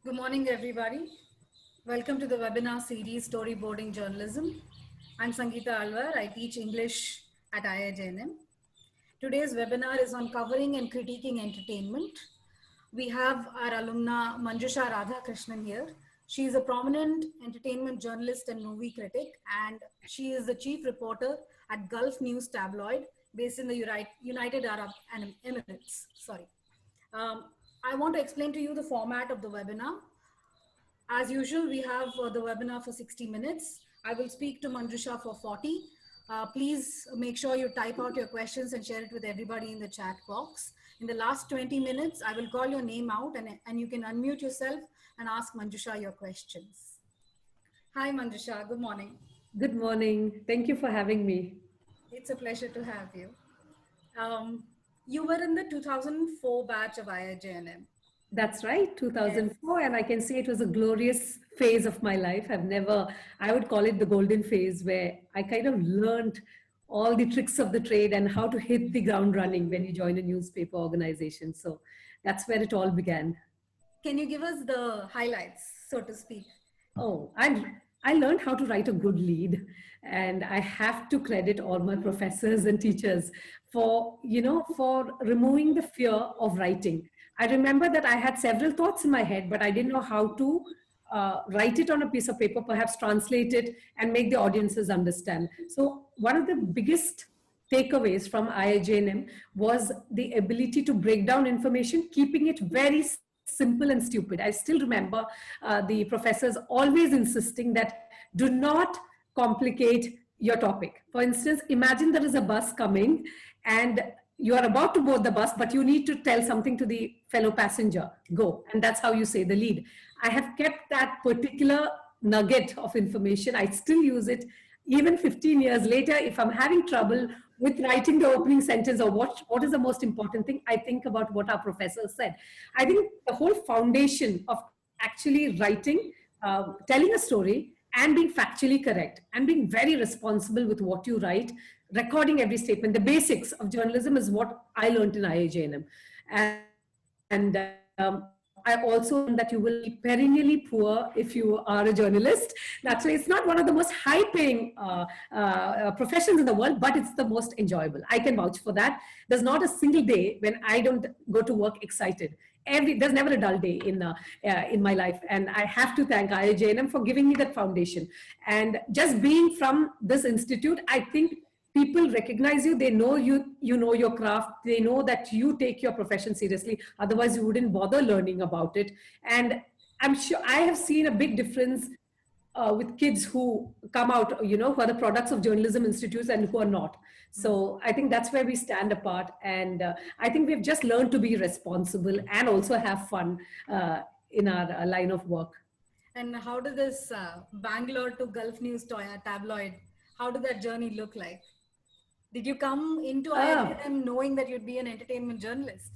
Good morning, everybody. Welcome to the webinar series Storyboarding Journalism. I'm Sangeeta Alwar. I teach English at IIJNM. Today's webinar is on covering and critiquing entertainment. We have our alumna Manjusha Radhakrishnan here. She is a prominent entertainment journalist and movie critic, and she is the chief reporter at Gulf News Tabloid, based in the United Arab Emirates. Sorry. Um, I want to explain to you the format of the webinar. As usual, we have the webinar for 60 minutes. I will speak to Manjusha for 40. Please make sure you type out your questions and share it with everybody in the chat box. In the last 20 minutes, I will call your name out and you can unmute yourself and ask Manjusha your questions. Hi, Manjusha. Good morning. Good morning. Thank you for having me. It's a pleasure to have you. You were in the 2004 batch of IIJNM. That's right, Yes. 2004. And I can say it was a glorious phase of my life. I would call it the golden phase where I kind of learned all the tricks of the trade and how to hit the ground running when you join a newspaper organization. So that's where it all began. Can you give us the highlights, so to speak? Oh, I learned how to write a good lead, and I have to credit all my professors and teachers for removing the fear of writing. I remember that I had several thoughts in my head, but I didn't know how to write it on a piece of paper, perhaps translate it and make the audiences understand. So one of the biggest takeaways from IIJNM was the ability to break down information, keeping it very simple and stupid. I still remember the professors always insisting that do not complicate your topic. For instance, imagine there is a bus coming and you are about to board the bus, but you need to tell something to the fellow passenger. Go. And that's how you say the lead. I have kept that particular nugget of information. I still use it even 15 years later. If I'm having trouble with writing the opening sentence or what is the most important thing, I think about what our professor said. I think the whole foundation of actually writing, telling a story and being factually correct and being very responsible with what you write, recording every statement, the basics of journalism is what I learned in IIJNM. And I also learned that you will be perennially poor if you are a journalist. That's why it's not one of the most high-paying professions in the world, but it's the most enjoyable. I can vouch for that. There's not a single day when I don't go to work excited. There's never a dull day in my life, and I have to thank IIJNM for giving me that foundation. And just being from this institute, I think people recognize you. They know you know your craft. They know that you take your profession seriously, otherwise you wouldn't bother learning about it. And I'm sure I have seen a big difference with kids who come out, who are the products of journalism institutes and who are not. So I think that's where we stand apart. And I think we've just learned to be responsible and also have fun in our line of work. And how did this Bangalore to Gulf News tabloid, how did that journey look like? Did you come into IIM knowing that you'd be an entertainment journalist?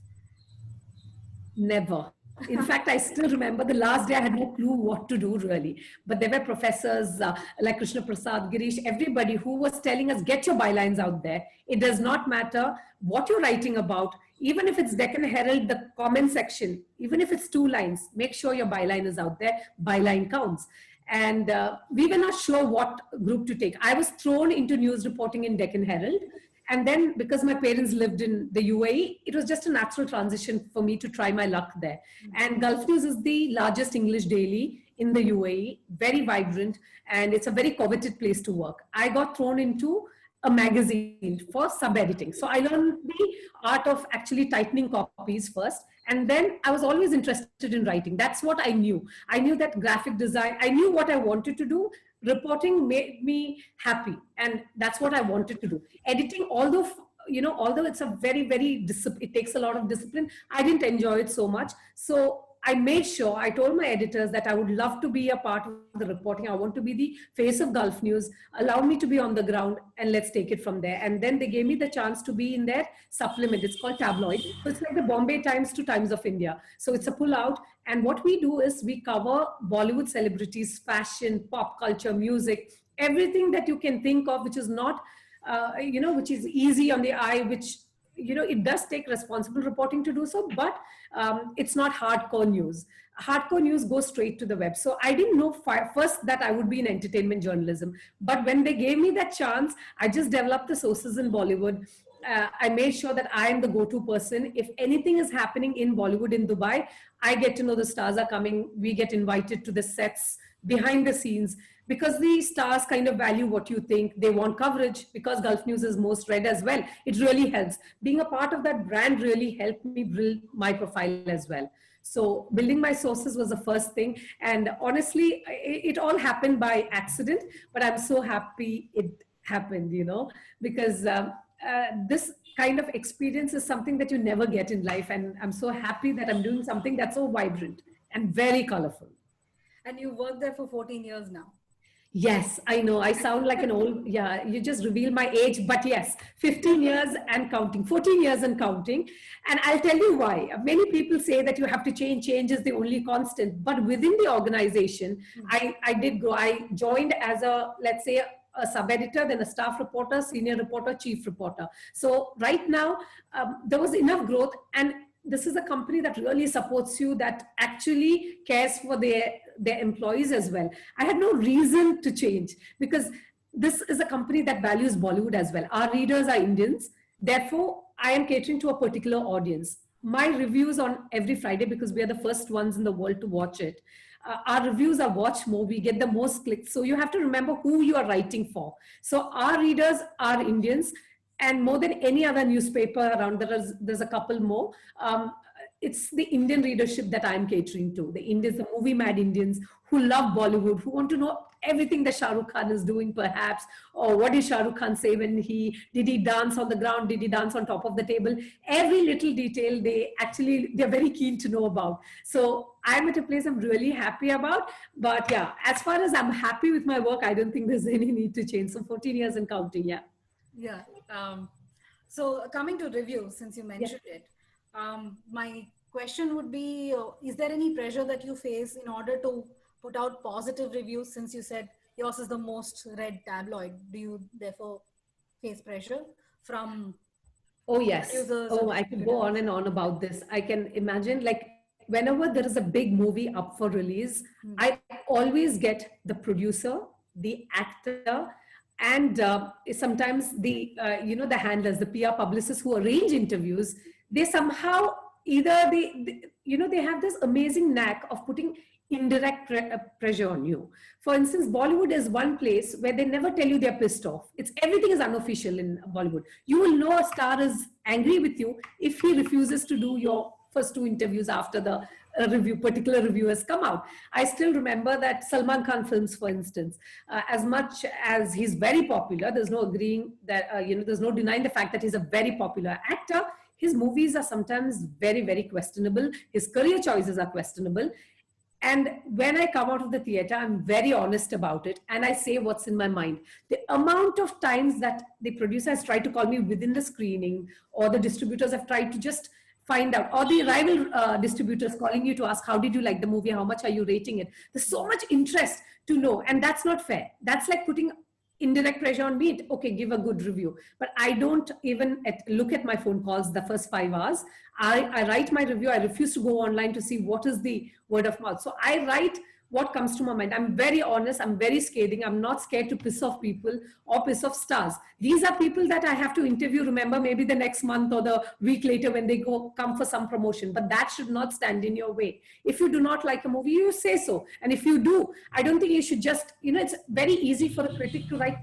Never. In fact, I still remember the last day I had no clue what to do really. But there were professors like Krishna Prasad, Girish, everybody who was telling us, get your bylines out there. It does not matter what you're writing about. Even if it's Deccan Herald, the comment section, even if it's 2 lines, make sure your byline is out there. Byline counts. And we were not sure what group to take. I was thrown into news reporting in Deccan Herald. And then because my parents lived in the UAE, it was just a natural transition for me to try my luck there. And Gulf News is the largest English daily in the UAE, very vibrant, and it's a very coveted place to work. I got thrown into a magazine for sub-editing. So I learned the art of actually tightening copies first. And then I was always interested in writing. That's what I knew. I knew that graphic design, I knew what I wanted to do. Reporting made me happy. And that's what I wanted to do. Editing, although it's a very, it takes a lot of discipline, I didn't enjoy it so much. So I made sure, I told my editors that I would love to be a part of the reporting. I want to be the face of Gulf News. Allow me to be on the ground and let's take it from there. And then they gave me the chance to be in their supplement. It's called Tabloid. So it's like the Bombay Times to Times of India. So it's a pull out. And what we do is we cover Bollywood celebrities, fashion, pop culture, music, everything that you can think of, which is not, which is easy on the eye, which it does take responsible reporting to do so, but it's not hardcore news. Hardcore news goes straight to the web. So I didn't know first that I would be in entertainment journalism. But when they gave me that chance, I just developed the sources in Bollywood. I made sure that I am the go-to person. If anything is happening in Bollywood in Dubai, I get to know the stars are coming. We get invited to the sets, behind the scenes, because the stars kind of value what you think. They want coverage because Gulf News is most read as well. It really helps. Being a part of that brand really helped me build my profile as well. So building my sources was the first thing. And honestly, it all happened by accident, but I'm so happy it happened, because this kind of experience is something that you never get in life. And I'm so happy that I'm doing something that's so vibrant and very colorful. And you worked there for 14 years now. Yes, I know. I sound like an old, yeah, you just reveal my age, but yes, 15 years and counting, 14 years and counting. And I'll tell you why. Many people say that you have to change is the only constant, but within the organization, I did grow. I joined as let's say, a sub-editor, then a staff reporter, senior reporter, chief reporter. So right now, there was enough growth, and this is a company that really supports you, that actually cares for their employees as well. I had no reason to change, because this is a company that values Bollywood as well. Our readers are Indians. Therefore, I am catering to a particular audience. My reviews on every Friday, because we are the first ones in the world to watch it. Our reviews are watched more, we get the most clicks. So you have to remember who you are writing for. So our readers are Indians, and more than any other newspaper around, there's a couple more. It's the Indian readership that I'm catering to. The Indians, the movie mad Indians who love Bollywood, who want to know everything that Shah Rukh Khan is doing perhaps, or what did Shah Rukh Khan say when did he dance on the ground? Did he dance on top of the table? Every little detail they're very keen to know about. So I'm at a place I'm really happy about. But yeah, as far as I'm happy with my work, I don't think there's any need to change. So 14 years and counting, yeah. Yeah. So coming to reviews, since you mentioned it, my question would be, is there any pressure that you face in order to put out positive reviews, since you said yours is the most read tabloid? Do you therefore face pressure from Oh, yes. users? Oh, I can go on and on about this. I can imagine, like, whenever there is a big movie up for release, I always get the producer, the actor, and sometimes the the handlers, the PR publicists who arrange interviews. They somehow either they have this amazing knack of putting indirect pressure on you. For instance, Bollywood is one place where they never tell you they're pissed off. Everything is unofficial in Bollywood. You will know a star is angry with you if he refuses to do your first two interviews after the particular review has come out. I still remember that Salman Khan films, for instance, as much as he's very popular, there's no agreeing that, there's no denying the fact that he's a very popular actor. His movies are sometimes very, very questionable. His career choices are questionable. And when I come out of the theater, I'm very honest about it. And I say what's in my mind. The amount of times that the producer has tried to call me within the screening, or the distributors have tried to just find out, or the rival distributors calling you to ask, how did you like the movie? How much are you rating it? There's so much interest to know. And that's not fair. That's like putting indirect pressure on me. Okay, give a good review. But I don't even look at my phone calls the first 5 hours. I write my review. I refuse to go online to see what is the word of mouth. So I write what comes to my mind. I'm very honest. I'm very scathing. I'm not scared to piss off people or piss off stars. These are people that I have to interview, remember, maybe the next month or the week later when they come for some promotion. But that should not stand in your way. If you do not like a movie, you say so. And if you do, I don't think you should just, it's very easy for a critic to write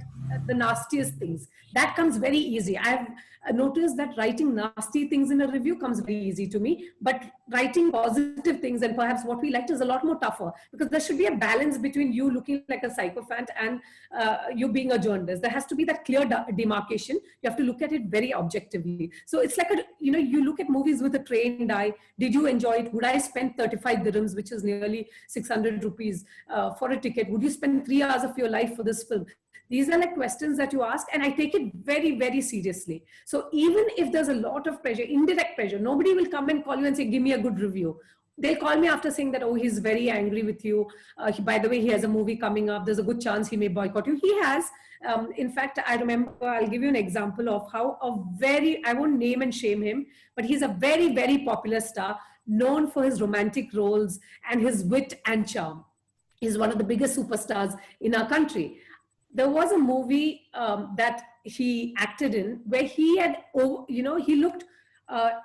the nastiest things. That comes very easy. I've noticed that writing nasty things in a review comes very easy to me, but writing positive things and perhaps what we liked is a lot more tougher, because there should be a balance between you looking like a psychopath and you being a journalist. There has to be that clear demarcation. You have to look at it very objectively. So it's like, you look at movies with a trained eye. Did you enjoy it? Would I spend 35 dirhams, which is nearly 600 rupees for a ticket? Would you spend 3 hours of your life for this film? These are like questions that you ask, and I take it very, very seriously. So even if there's a lot of pressure, indirect pressure, nobody will come and call you and say, give me a good review. They'll call me after saying that, oh, he's very angry with you. By the way, he has a movie coming up. There's a good chance he may boycott you. He has. In fact, I remember, I'll give you an example of how I won't name and shame him, but he's a very, very popular star, known for his romantic roles and his wit and charm. He's one of the biggest superstars in our country. There was a movie that he acted in where he had, he looked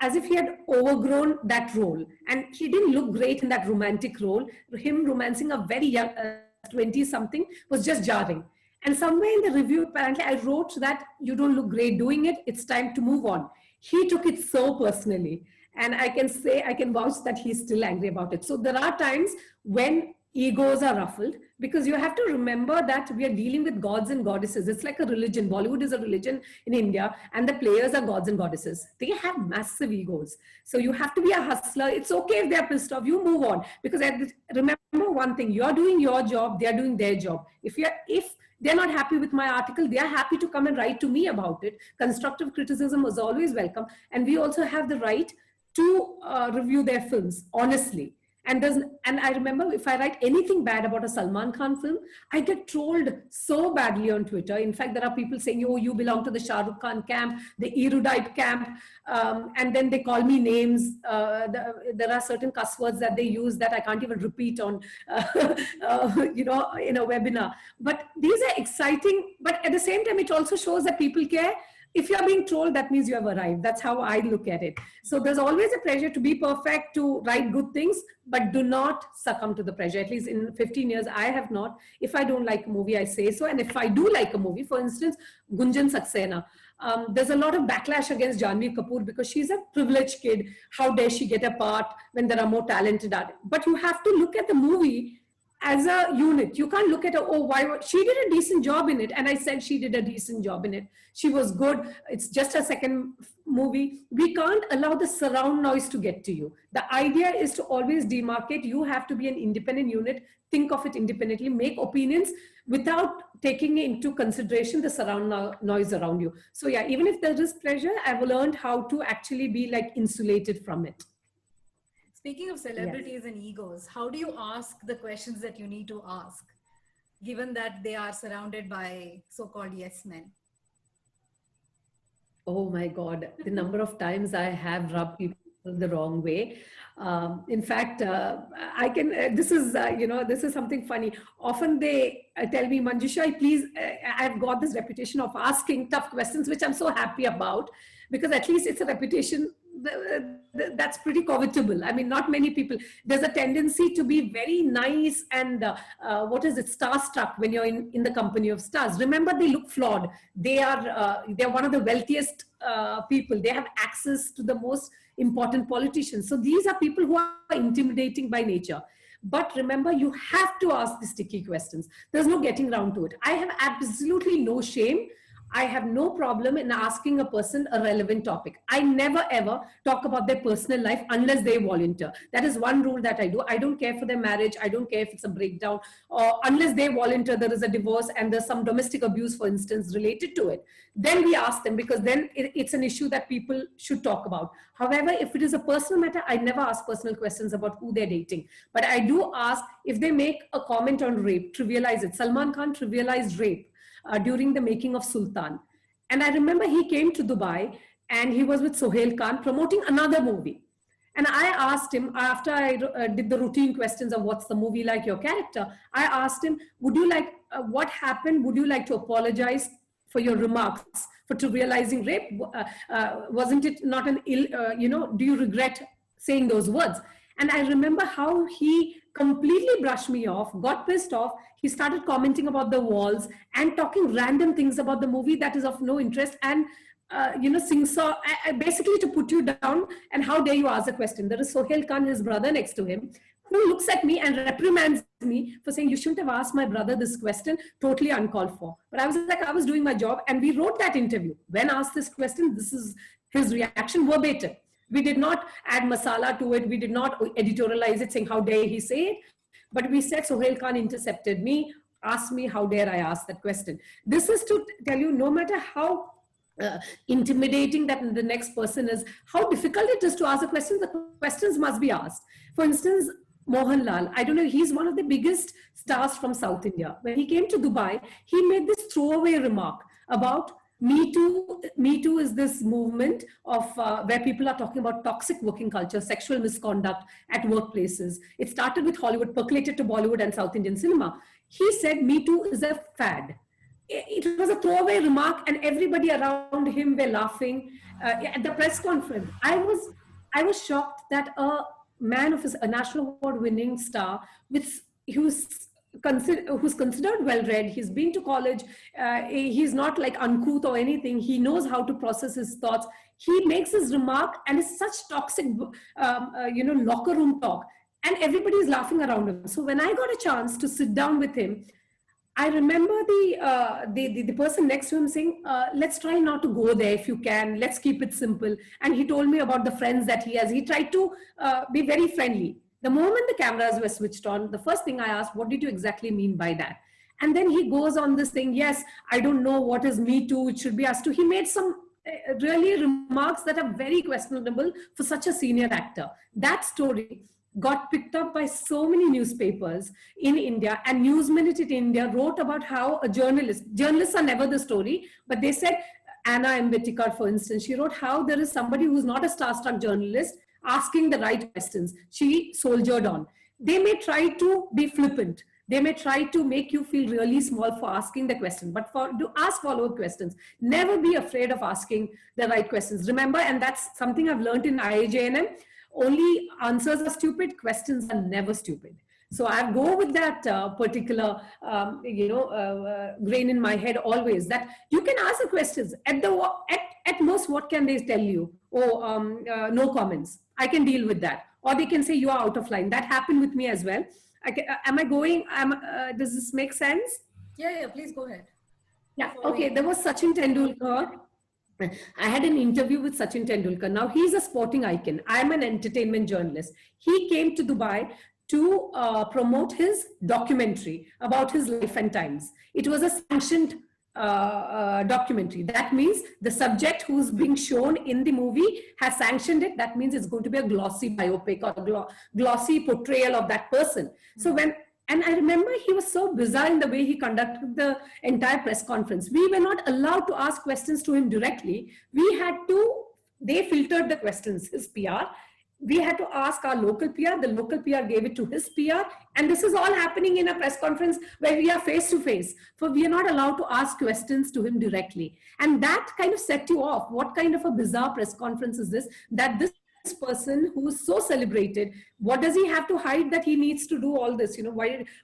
as if he had overgrown that role, and he didn't look great in that romantic role. Him romancing a very young 20 something was just jarring. And somewhere in the review, apparently, I wrote that you don't look great doing it. It's time to move on. He took it so personally. And I can say, I can vouch that he's still angry about it. So there are times when egos are ruffled, because you have to remember that we are dealing with gods and goddesses. It's like a religion. Bollywood is a religion in India, and the players are gods and goddesses. They have massive egos. So you have to be a hustler. It's okay if they're pissed off. You move on. Because remember one thing, you're doing your job, they're doing their job. If they're not happy with my article, they are happy to come and write to me about it. Constructive criticism is always welcome. And we also have the right to review their films honestly. And I remember, if I write anything bad about a Salman Khan film, I get trolled so badly on Twitter. In fact, there are people saying, oh, you belong to the Shah Rukh Khan camp, the erudite camp. And then they call me names. There are certain cuss words that they use that I can't even repeat on, in a webinar. But these are exciting. But at the same time, it also shows that people care. If you're being trolled, that means you have arrived. That's how I look at it. So there's always a pressure to be perfect, to write good things, but do not succumb to the pressure. At least in 15 years, I have not. If I don't like a movie, I say so. And if I do like a movie, for instance, Gunjan Saxena, there's a lot of backlash against Janhvi Kapoor because she's a privileged kid. How dare she get a part when there are more talented artists? But you have to look at the movie as a unit. You can't look at her, oh, she did a decent job in it. And I said she did a decent job in it. She was good. It's just a second movie. We can't allow the surround noise to get to you. The idea is to always demarcate. You have to be an independent unit. Think of it independently. Make opinions without taking into consideration the surround noise around you. So yeah, even if there is pressure, I've learned how to actually be like insulated from it. Speaking of celebrities and egos, how do you ask the questions that you need to ask, given that they are surrounded by so-called yes men? Oh my God, the number of times I have rubbed people the wrong way. In fact, I can, this is something funny. Often they tell me, Manjusha, please, I've got this reputation of asking tough questions, which I'm so happy about, because at least it's a reputation that's pretty covetable. I mean, not many people. There's a tendency to be very nice and starstruck when you're in the company of stars. Remember, they look flawed. They're one of the wealthiest people. They have access to the most important politicians. So these are people who are intimidating by nature. But remember, you have to ask the sticky questions. There's no getting around to it. I have absolutely no shame. I have no problem in asking a person a relevant topic. I never ever talk about their personal life unless they volunteer. That is one rule that I do. I don't care for their marriage. I don't care if it's a breakdown, or unless they volunteer, there is a divorce and there's some domestic abuse, for instance, related to it. Then we ask them, because then it's an issue that people should talk about. However, if it is a personal matter, I never ask personal questions about who they're dating. But I do ask if they make a comment on rape, trivialize it. Salman Khan trivialized rape during the making of Sultan. And I remember he came to Dubai and he was with Sohail Khan promoting another movie. And I asked him, after I did the routine questions of what's the movie like, your character, I asked him, would you like, what happened? Would you like to apologize for your remarks for trivializing rape? Wasn't it not an ill, do you regret saying those words? And I remember how he completely brushed me off, got pissed off. He started commenting about the walls and talking random things about the movie that is of no interest, and basically to put you down. And how dare you ask a question? There is Sohail Khan, his brother, next to him, who looks at me and reprimands me for saying, you shouldn't have asked my brother this question, totally uncalled for. But I was like, I was doing my job, and we wrote that interview. When asked this question, this is his reaction verbatim. We did not add masala to it. We did not editorialize it saying, how dare he say it? But we said Sohail Khan intercepted me, asked me, how dare I ask that question? This is to tell you, no matter how intimidating that the next person is, how difficult it is to ask a question, the questions must be asked. For instance, Mohanlal. I don't know, he's one of the biggest stars from South India. When he came to Dubai, he made this throwaway remark about Me Too. Me Too is this movement of where people are talking about toxic working culture, sexual misconduct at workplaces. It started with Hollywood, percolated to Bollywood and South Indian cinema. He said Me Too is a fad. It was a throwaway remark, and everybody around him were laughing at the press conference. I was shocked that a national award winning star with who's considered well read, he's been to college, he's not like uncouth or anything, he knows how to process his thoughts, he makes his remark and it's such toxic locker room talk, and everybody is laughing around him. So when I got a chance to sit down with him, I remember the person next to him saying, let's try not to go there if you can. Let's keep it simple. And he told me about the friends that he has. He tried to be very friendly. The moment the cameras were switched on, the first thing I asked, what did you exactly mean by that? And then he goes on this thing, yes, I don't know what is Me Too, it should be us too. He made some really remarks that are very questionable for such a senior actor. That story got picked up by so many newspapers in India, and News Minute in India wrote about how journalists are never the story, but they said, Anna Ambedkar, for instance, she wrote how there is somebody who's not a starstruck journalist asking the right questions. She soldiered on. They may try to be flippant. They may try to make you feel really small for asking the question, but to ask follow-up questions. Never be afraid of asking the right questions. Remember, and that's something I've learned in IIJNM, only answers are stupid, questions are never stupid. So I go with that particular, grain in my head always, that you can ask the questions. At most, what can they tell you? Oh, no comments. I can deal with that. Or they can say you are out of line. That happened with me as well. Does this make sense? Yeah, please go ahead. Yeah, okay. There was Sachin Tendulkar. I had an interview with Sachin Tendulkar. Now he's a sporting icon. I'm an entertainment journalist. He came to Dubai to promote his documentary about his life and times. It was a sanctioned documentary. That means the subject who's being shown in the movie has sanctioned it. That means it's going to be a glossy biopic or a glossy portrayal of that person. So and I remember he was so bizarre in the way he conducted the entire press conference. We were not allowed to ask questions to him directly. They filtered the questions, his PR. We had to ask our local PR. The local PR gave it to his PR. And this is all happening in a press conference where we are face to face. So we are not allowed to ask questions to him directly. And that kind of set you off. What kind of a bizarre press conference is this? That this person who is so celebrated, what does he have to hide that he needs to do all this?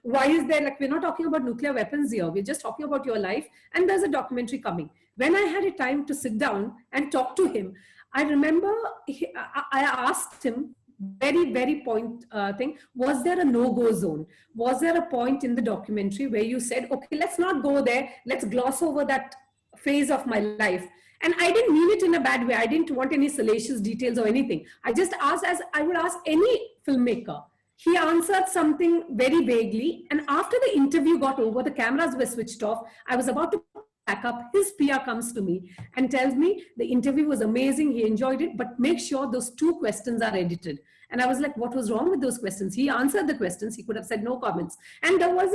Why is there, like, we're not talking about nuclear weapons here. We're just talking about your life. And there's a documentary coming. When I had a time to sit down and talk to him, I remember I asked him very, very point thing, was there a no-go zone? Was there a point in the documentary where you said, okay, let's not go there. Let's gloss over that phase of my life. And I didn't mean it in a bad way. I didn't want any salacious details or anything. I just asked, as I would ask any filmmaker. He answered something very vaguely. And after the interview got over, the cameras were switched off. I was about to pack up. His PR comes to me and tells me the interview was amazing. He enjoyed it, but make sure those 2 questions are edited. And I was like, what was wrong with those questions? He answered the questions. He could have said no comments. And there was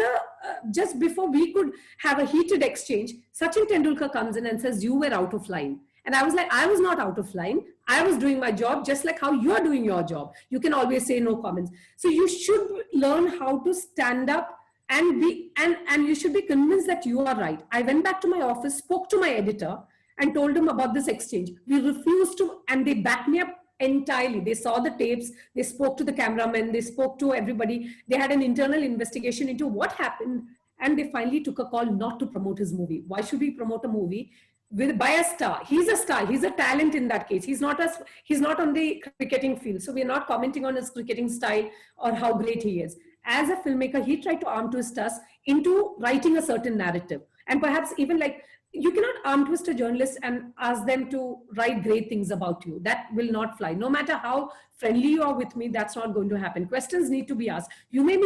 just before we could have a heated exchange, Sachin Tendulkar comes in and says, you were out of line. And I was like, I was not out of line. I was doing my job just like how you are doing your job. You can always say no comments. So you should learn how to stand up and you should be convinced that you are right. I went back to my office, spoke to my editor and told him about this exchange. We refused to, and they backed me up entirely. They saw the tapes, they spoke to the cameraman, they spoke to everybody. They had an internal investigation into what happened, and they finally took a call not to promote his movie. Why should we promote a movie by a star? He's a star, he's a talent in that case. He's not on the cricketing field. So we're not commenting on his cricketing style or how great he is. As a filmmaker, he tried to arm twist us into writing a certain narrative. And perhaps even like, you cannot arm twist a journalist and ask them to write great things about you. That will not fly. No matter how friendly you are with me, that's not going to happen. Questions need to be asked. You may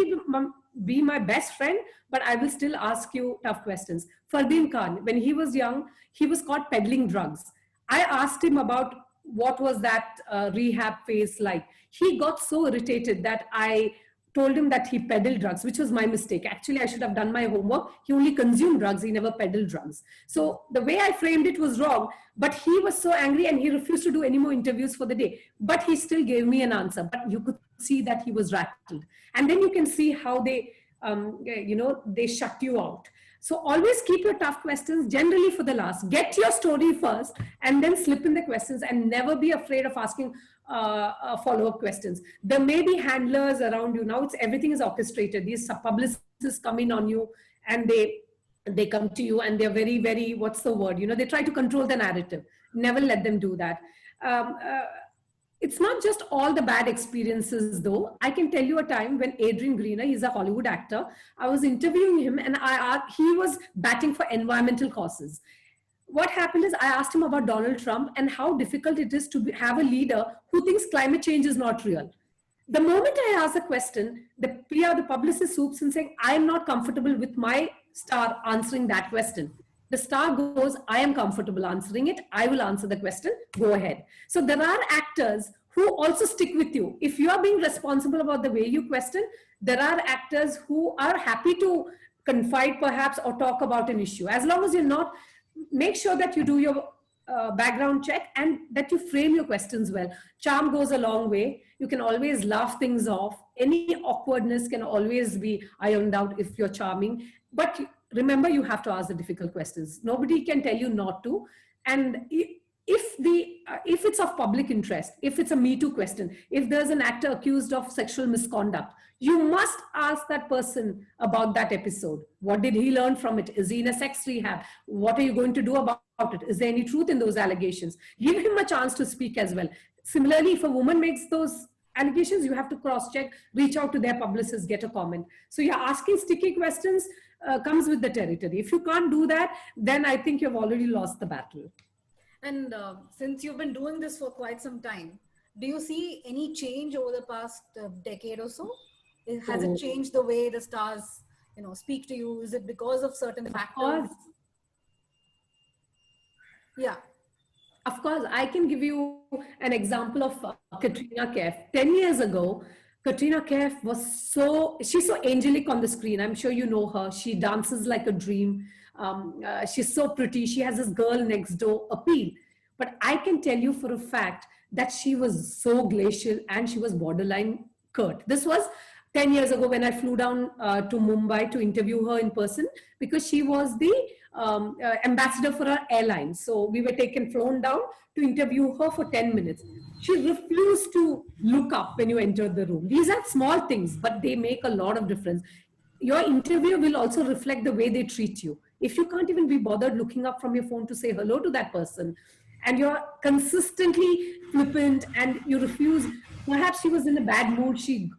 be my best friend, but I will still ask you tough questions. Fardeen Khan, when he was young, he was caught peddling drugs. I asked him about what was that rehab phase like. He got so irritated that I told him that he peddled drugs, which was my mistake. Actually, I should have done my homework. He only consumed drugs. He never peddled drugs. So the way I framed it was wrong, but he was so angry and he refused to do any more interviews for the day. But he still gave me an answer. But you could see that he was rattled. And then you can see how they shut you out. So always keep your tough questions generally for the last. Get your story first and then slip in the questions, and never be afraid of asking follow-up questions. There may be handlers around you. Now everything is orchestrated. These publicists come in on you, and they come to you and they're very, very, what's the word? They try to control the narrative. Never let them do that. It's not just all the bad experiences, though. I can tell you a time when Adrian Grenier, he's a Hollywood actor, I was interviewing him, and he was batting for environmental causes. What happened is I asked him about Donald Trump and how difficult it is to have a leader who thinks climate change is not real. The moment I asked the question, the publicist swoops in saying, I am not comfortable with my star answering that question. The star goes, I am comfortable answering it. I will answer the question. Go ahead. So there are actors who also stick with you. If you are being responsible about the way you question, there are actors who are happy to confide perhaps or talk about an issue. As long as you're not, make sure that you do your background check and that you frame your questions well. Charm goes a long way. You can always laugh things off. Any awkwardness can always be ironed out if you're charming. But remember, you have to ask the difficult questions. Nobody can tell you not to. And if it's of public interest, if it's a Me Too question, if there's an actor accused of sexual misconduct, you must ask that person about that episode. What did he learn from it? Is he in a sex rehab? What are you going to do about it? Is there any truth in those allegations? Give him a chance to speak as well. Similarly, if a woman makes those allegations, you have to cross-check, reach out to their publicist, get a comment. So you're asking sticky questions comes with the territory. If you can't do that, then I think you've already lost the battle. And since you've been doing this for quite some time, do you see any change over the past decade or so? Has it changed the way the stars, speak to you? Is it because of certain factors? Yeah. Of course, I can give you an example of Katrina Kaif. 10 years ago, Katrina Kaif she's so angelic on the screen. I'm sure you know her. She dances like a dream. She's so pretty. She has this girl next door appeal. But I can tell you for a fact that she was so glacial and she was borderline curt. This was 10 years ago when I flew down to Mumbai to interview her in person, because she was the ambassador for our airline. So we were flown down to interview her for 10 minutes. She refused to look up when you entered the room. These are small things, but they make a lot of difference. Your interview will also reflect the way they treat you. If you can't even be bothered looking up from your phone to say hello to that person, and you're consistently flippant and you refuse, perhaps she was in a bad mood. She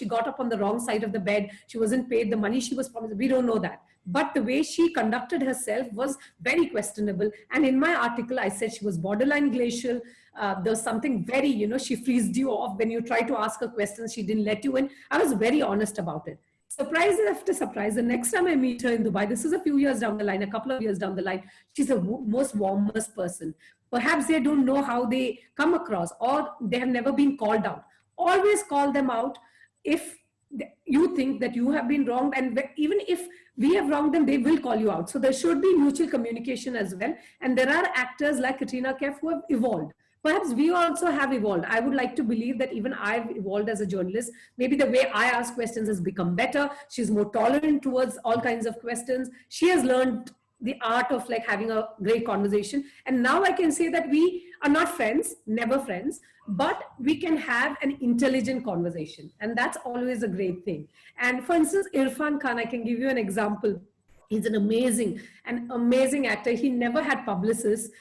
got up on the wrong side of the bed. She wasn't paid the money she was promised. We don't know that. But the way she conducted herself was very questionable. And in my article, I said she was borderline glacial. There's something very, she freezed you off when you try to ask her questions. She didn't let you in. I was very honest about it. Surprise after surprise. The next time I meet her in Dubai, this is a few years down the line, a couple of years down the line, she's the most warmest person. Perhaps they don't know how they come across, or they have never been called out. Always call them out if you think that you have been wronged, and even if we have wronged them, they will call you out. So there should be mutual communication as well. And there are actors like Katrina Kaif who have evolved. Perhaps we also have evolved. I would like to believe that even I've evolved as a journalist. Maybe the way I ask questions has become better. She's more tolerant towards all kinds of questions. She has learned the art of having a great conversation. And now I can say that we are not friends, never friends, but we can have an intelligent conversation. And that's always a great thing. And for instance, Irfan Khan, I can give you an example. He's an amazing actor. He never had publicists.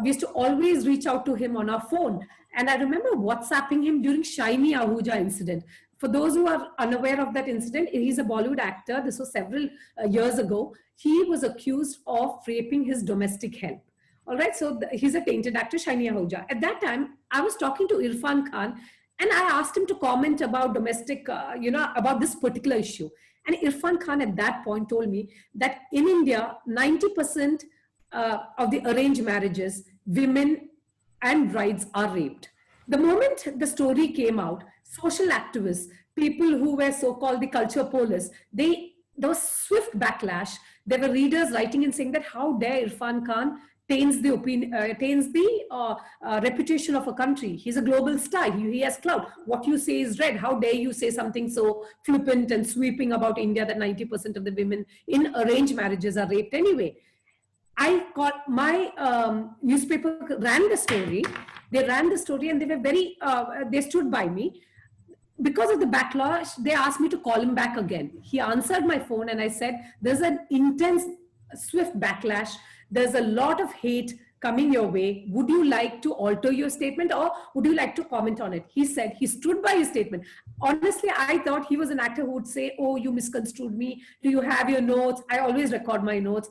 We used to always reach out to him on our phone. And I remember WhatsApping him during Shaini Ahuja incident. For those who are unaware of that incident, he's a Bollywood actor. This was several years ago. He was accused of raping his domestic help. All right, so he's a tainted actor, Shaini Ahuja. At that time, I was talking to Irfan Khan, and I asked him to comment about domestic, about this particular issue. And Irfan Khan at that point told me that in India, 90% of the arranged marriages, women and brides are raped. The moment the story came out, social activists, people who were so-called the culture police, there was swift backlash. There were readers writing and saying that how dare Irfan Khan taints the opinion, taints the reputation of a country. He's a global star. He has clout. What you say is red. How dare you say something so flippant and sweeping about India that 90% of the women in arranged marriages are raped anyway. I got my newspaper ran the story. They ran the story and they were very, they stood by me. Because of the backlash, they asked me to call him back again. He answered my phone and I said, there's an intense, swift backlash. There's a lot of hate coming your way. Would you like to alter your statement or would you like to comment on it? He said he stood by his statement. Honestly, I thought he was an actor who would say, oh, you misconstrued me. Do you have your notes? I always record my notes.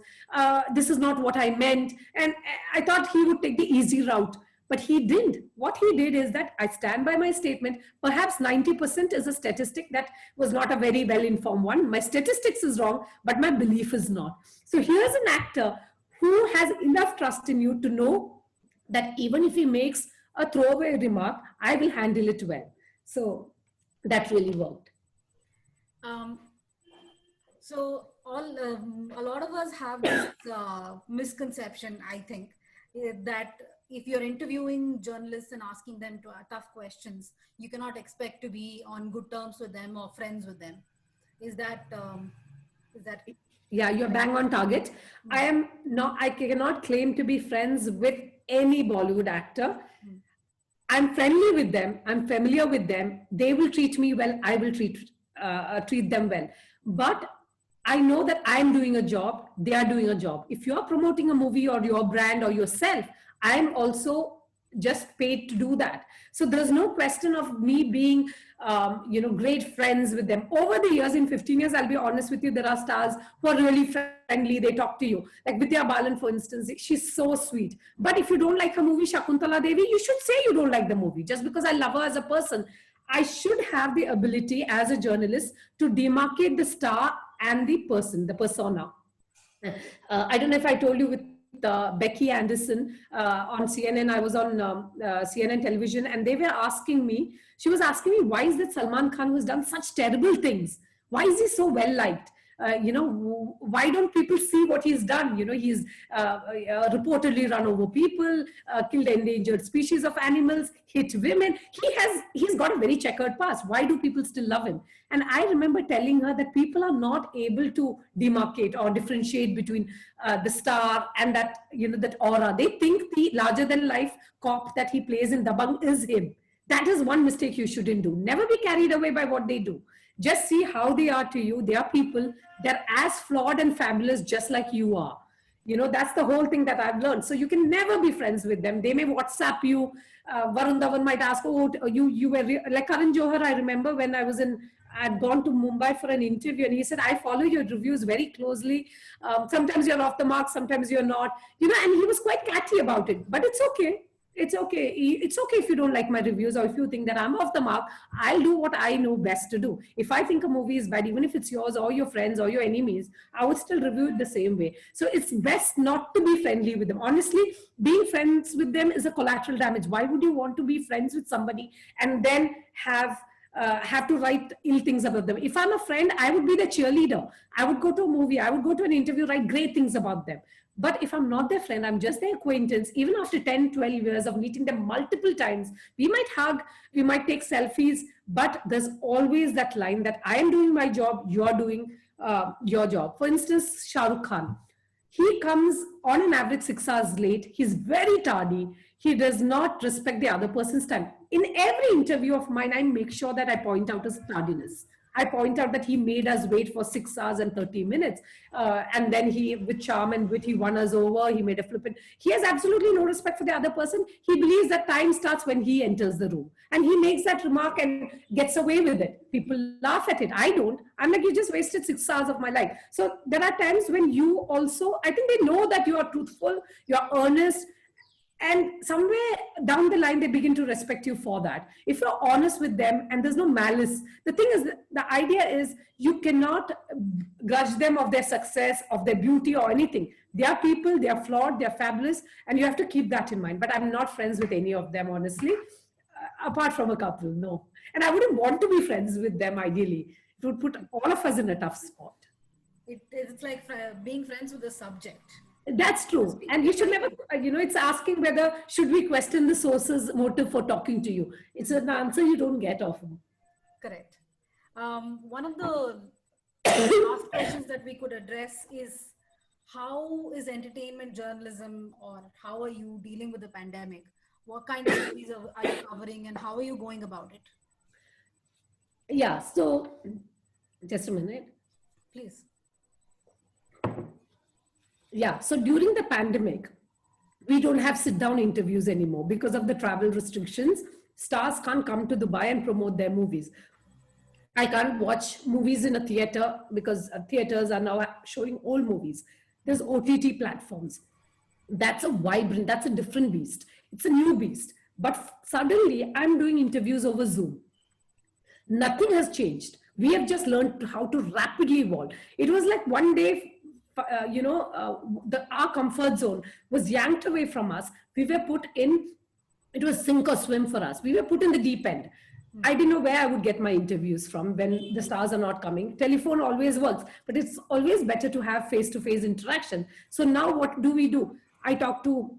This is not what I meant. And I thought he would take the easy route. But he didn't. What he did is that I stand by my statement. Perhaps 90% is a statistic that was not a very well-informed one. My statistics is wrong, but my belief is not. So here's an actor who has enough trust in you to know that even if he makes a throwaway remark, I will handle it well. So that really worked. So a lot of us have this misconception, I think, that if you're interviewing journalists and asking them tough questions, you cannot expect to be on good terms with them or friends with them. Is that? Yeah, you're bang on target. I cannot claim to be friends with any Bollywood actor. I'm friendly with them. I'm familiar with them. They will treat me well. I will treat them well. But I know that I'm doing a job. They are doing a job. If you're promoting a movie or your brand or yourself, I'm also just paid to do that. So there's no question of me being, great friends with them. Over the years, in 15 years, I'll be honest with you, there are stars who are really friendly. They talk to you. Like Vidya Balan, for instance, she's so sweet. But if you don't like her movie, Shakuntala Devi, you should say you don't like the movie. Just because I love her as a person, I should have the ability as a journalist to demarcate the star and the person, the persona. I don't know if I told you with Becky Anderson on CNN. I was on CNN television and they were asking me, she was asking me, why is that Salman Khan, who has done such terrible things, why is he so well liked? Why don't people see what he's done? He's reportedly run over people, killed endangered species of animals, hit women. He's got a very checkered past. Why do people still love him? And I remember telling her that people are not able to demarcate or differentiate between the star and that, that aura. They think the larger than life cop that he plays in Dabangg is him. That is one mistake you shouldn't do. Never be carried away by what they do. Just see how they are to you. They are people. They're as flawed and fabulous just like you are. That's the whole thing that I've learned. So you can never be friends with them. They may WhatsApp you. Varun Dhawan might ask, oh, you were like Karan Johar. I remember when I'd gone to Mumbai for an interview and he said, I follow your reviews very closely. Sometimes you're off the mark, sometimes you're not, and he was quite catty about it, but it's okay. It's okay. It's okay if you don't like my reviews or if you think that I'm off the mark. I'll do what I know best to do. If I think a movie is bad, even if it's yours or your friends or your enemies, I would still review it the same way. So it's best not to be friendly with them. Honestly, being friends with them is a collateral damage. Why would you want to be friends with somebody and then have to write ill things about them? If I'm a friend, I would be the cheerleader. I would go to a movie. I would go to an interview, write great things about them. But if I'm not their friend, I'm just their acquaintance, even after 10, 12 years of meeting them multiple times, we might hug, we might take selfies, but there's always that line that I am doing my job, you're doing your job. For instance, Shah Rukh Khan, he comes on an average 6 hours late. He's very tardy. He does not respect the other person's time. In every interview of mine, I make sure that I point out his tardiness. I point out that he made us wait for 6 hours and 30 minutes. And then he, with charm and wit, he won us over. He made a flippant. He has absolutely no respect for the other person. He believes that time starts when he enters the room. And he makes that remark and gets away with it. People laugh at it. I don't. I'm like, you just wasted 6 hours of my life. So there are times when you also, I think they know that you are truthful, you're earnest, and somewhere down the line, they begin to respect you for that. If you're honest with them and there's no malice, the thing is, the idea is you cannot grudge them of their success, of their beauty or anything. They are people, they are flawed, they are fabulous, and you have to keep that in mind. But I'm not friends with any of them, honestly. apart from a couple, no. And I wouldn't want to be friends with them ideally. It would put all of us in a tough spot. It's like being friends with the subject. That's true. And you should never, it's asking whether should we question the source's motive for talking to you. It's an answer you don't get often. Correct. One of the last questions that we could address is, how is entertainment journalism, or how are you dealing with the pandemic? What kind of movies are you covering, and how are you going about it? Yeah, so just a minute. Please. Yeah, so during the pandemic, we don't have sit-down interviews anymore because of the travel restrictions. Stars can't come to Dubai and promote their movies. I can't watch movies in a theater because theaters are now showing old movies. There's OTT platforms. That's a different beast. It's a new beast. But suddenly, I'm doing interviews over Zoom. Nothing has changed. We have just learned how to rapidly evolve. It was like one day, our comfort zone was yanked away from us. We were put in, it was sink or swim for us. We were put in the deep end. I didn't know where I would get my interviews from when the stars are not coming. Telephone always works, but it's always better to have face-to-face interaction. So now what do? I talk to,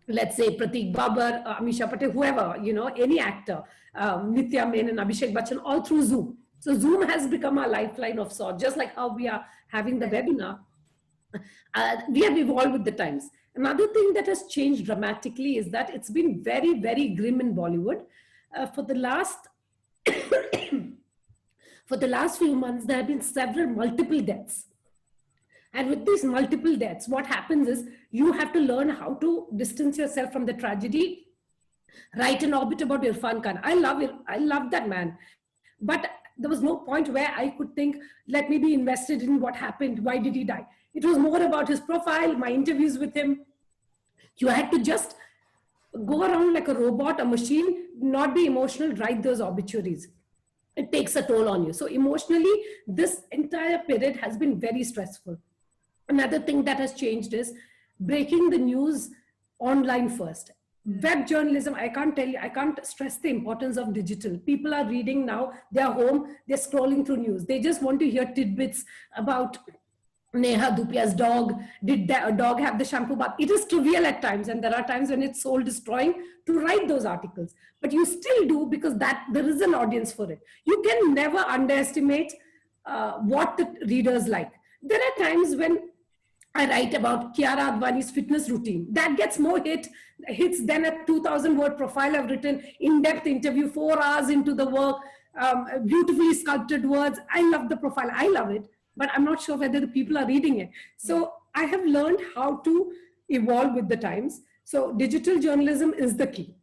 let's say, Pratik Babar, Amisha Patel, whoever, any actor, Nitya Menon, Abhishek Bachchan, all through Zoom. So Zoom has become a lifeline of sorts, just like how we are having the webinar. We have evolved with the times. Another thing that has changed dramatically is that it's been very, very grim in Bollywood. For the last few months, there have been multiple deaths. And with these multiple deaths, what happens is you have to learn how to distance yourself from the tragedy. Write an obit about Irfan Khan. I love that man. But there was no point where I could think, let me be invested in what happened. Why did he die? It was more about his profile, my interviews with him. You had to just go around like a robot, a machine, not be emotional, write those obituaries. It takes a toll on you. So emotionally, this entire period has been very stressful. Another thing that has changed is breaking the news online first. Web journalism, I can't stress the importance of digital. People are reading now, they're home, they're scrolling through news. They just want to hear tidbits about Neha Dhupia's dog. Did the dog have the shampoo bath? It is trivial at times, and there are times when it's soul destroying to write those articles. But you still do because there is an audience for it. You can never underestimate what the readers like. There are times when I write about Kiara Advani's fitness routine. That gets more hits than a 2,000-word profile I've written, in-depth interview, 4 hours into the work, beautifully sculpted words. I love the profile. I love it. But I'm not sure whether the people are reading it. So I have learned how to evolve with the times. So digital journalism is the key.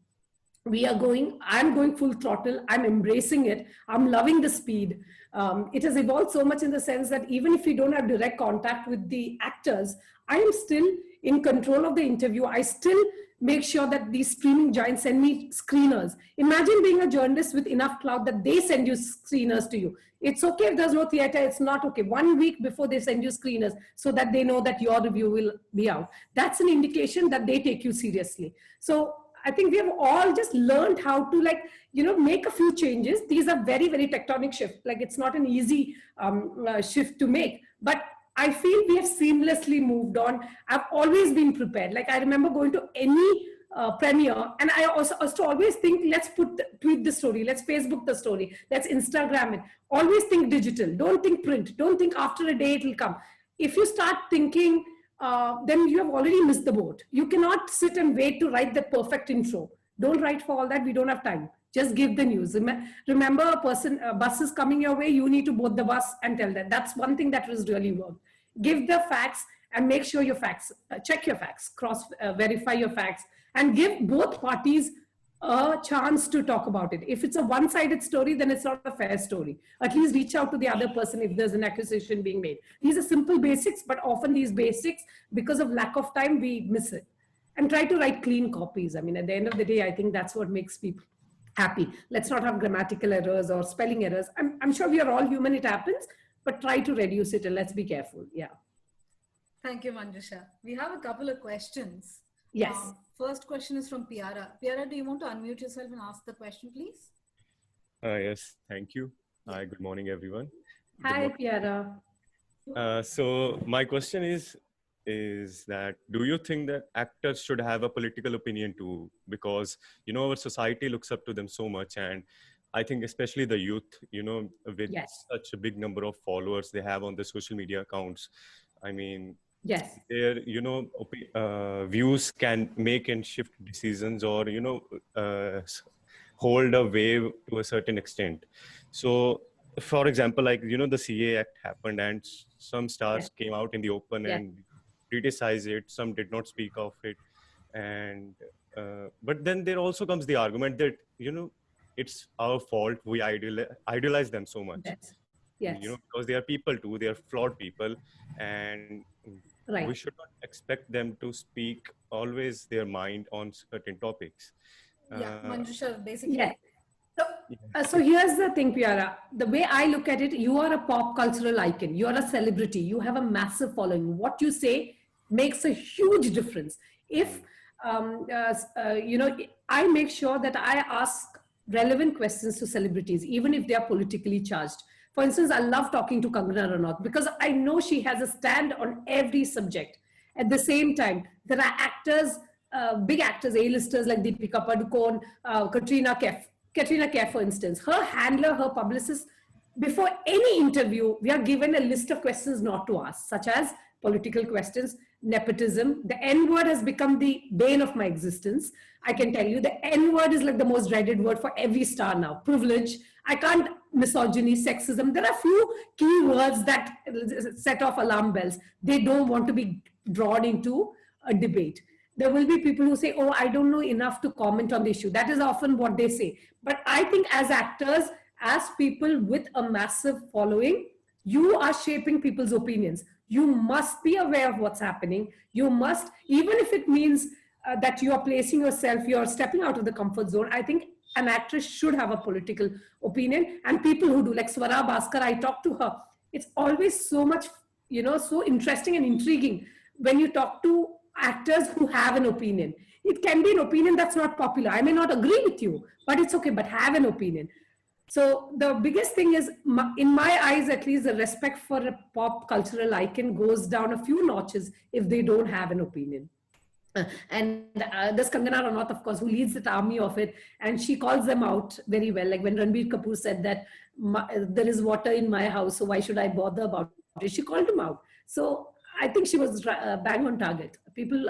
I'm going full throttle. I'm embracing it. I'm loving the speed. It has evolved so much in the sense that even if we don't have direct contact with the actors, I am still in control of the interview. I still make sure that these streaming giants send me screeners. Imagine being a journalist with enough clout that they send you screeners to you. It's okay if there's no theater, it's not okay. 1 week before they send you screeners so that they know that your review will be out. That's an indication that they take you seriously. So I think we have all just learned how to make a few changes. These are very, very tectonic shifts. Like it's not an easy shift to make, but I feel we have seamlessly moved on. I've always been prepared. Like I remember going to any premiere, and I also always think, let's tweet the story, let's Facebook the story, let's Instagram it. Always think digital. Don't think print. Don't think after a day it will come. If you start thinking, then you have already missed the boat. You cannot sit and wait to write the perfect intro. Don't write for all that. We don't have time. Just give the news. Remember, a bus is coming your way. You need to board the bus and tell that. That's one thing that has really worked. Give the facts and make sure your facts, check your facts, verify your facts, and give both parties a chance to talk about it. If it's a one-sided story, then it's not a fair story. At least reach out to the other person if there's an accusation being made. These are simple basics, but often these basics, because of lack of time, we miss it. And try to write clean copies. I mean, at the end of the day, I think that's what makes people happy. Let's not have grammatical errors or spelling errors. I'm sure we are all human, it happens, but try to reduce it and let's be careful. Yeah. Thank you, Manjusha. We have a couple of questions. Yes. First question is from Piara. Piara, do you want to unmute yourself and ask the question, please? Yes, thank you. Hi, good morning, everyone. Hi, Piara. So my question is that do you think that actors should have a political opinion too? Because, our society looks up to them so much. And I think especially the youth, with Yes. such a big number of followers they have on the social media accounts. I mean, Yes. their, views can make and shift decisions or, hold a wave to a certain extent. So, for example, like, the CA Act happened and some stars Yes. came out in the open Yes. and criticized it. Some did not speak of it. And, but then there also comes the argument that, it's our fault. We idolize them so much. Yes. Yes. Because they are people too. They are flawed people. And we Right. should not expect them to speak always their mind on certain topics. Yeah, Manjusha, basically. Yes. So here's the thing, Piara. The way I look at it, you are a pop cultural icon. You are a celebrity. You have a massive following. What you say makes a huge difference. If, I make sure that I ask relevant questions to celebrities, even if they are politically charged. For instance, I love talking to Kangana Ranaut because I know she has a stand on every subject. At the same time, there are actors, big actors, A-listers like Deepika Padukone, Katrina Kaif, for instance. Her handler, her publicist, before any interview, we are given a list of questions not to ask, such as political questions, nepotism. The N word has become the bane of my existence. I can tell you the N word is like the most dreaded word for every star now. Privilege. I can't, misogyny, sexism. There are few key words that set off alarm bells. They don't want to be drawn into a debate. There will be people who say, oh, I don't know enough to comment on the issue. That is often what they say. But I think as actors, as people with a massive following, you are shaping people's opinions. You must be aware of what's happening. You must, even if it means that you are placing yourself, you're stepping out of the comfort zone. I think an actress should have a political opinion, and people who do, like Swara Bhaskar, I talk to her. It's always so much, so interesting and intriguing when you talk to actors who have an opinion. It can be an opinion that's not popular. I may not agree with you, but it's okay, but have an opinion. So the biggest thing is, in my eyes at least, the respect for a pop cultural icon goes down a few notches if they don't have an opinion. And there's Kangana Ranaut, of course, who leads that army of it, and she calls them out very well. Like when Ranbir Kapoor said that there is water in my house, so why should I bother about it? She called him out. So I think she was bang on target. People,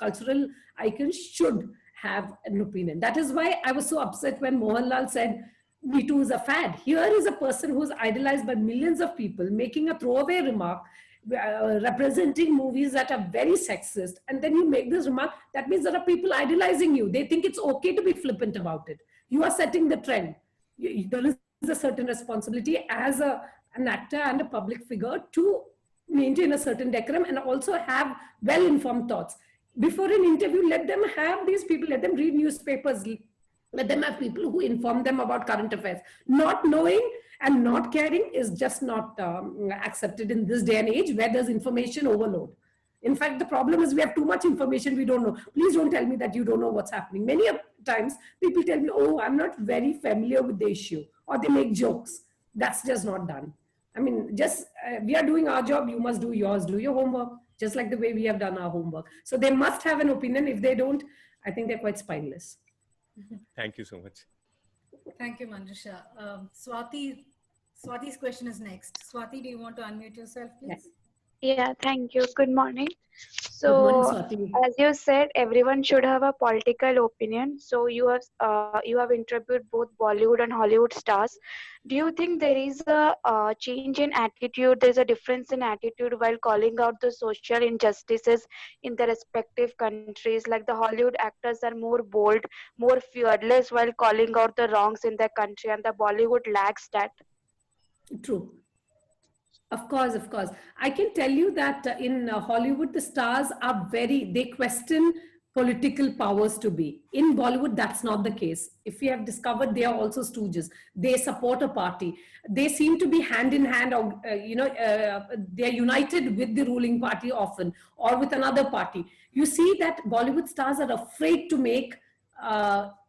cultural icons should have an opinion. That is why I was so upset when Mohanlal said, Me Too is a fad. Here is a person who's idolized by millions of people making a throwaway remark, representing movies that are very sexist. And then you make this remark, that means there are people idolizing you. They think it's okay to be flippant about it. You are setting the trend. There is a certain responsibility as an actor and a public figure to maintain a certain decorum and also have well-informed thoughts. Before an interview, let them have these people, let them read newspapers, let them have people who inform them about current affairs. Not knowing and not caring is just not accepted in this day and age where there's information overload. In fact, the problem is we have too much information we don't know. Please don't tell me that you don't know what's happening. Many times people tell me, oh, I'm not very familiar with the issue, or they make jokes. That's just not done. I mean, just we are doing our job, you must do yours, do your homework, just like the way we have done our homework. So they must have an opinion. If they don't, I think they're quite spineless. Thank you so much. Thank you, Manjusha. Swati's question is next. Swati, do you want to unmute yourself, please? Yes. Yeah, thank you. Good morning. Good morning, So, Swati. as you said, everyone should have a political opinion. So you have interviewed both Bollywood and Hollywood stars. Do you think there is a change in attitude? There's a difference in attitude while calling out the social injustices in the respective countries. Like the Hollywood actors are more bold, more fearless while calling out the wrongs in their country, and the Bollywood lacks that. True. Of course, of course. I can tell you that in Hollywood, the stars are they question political powers to be. In Bollywood, that's not the case. If we have discovered, they are also stooges. They support a party. They seem to be hand in hand, or, they are united with the ruling party often, or with another party. you see that Bollywood stars are afraid to make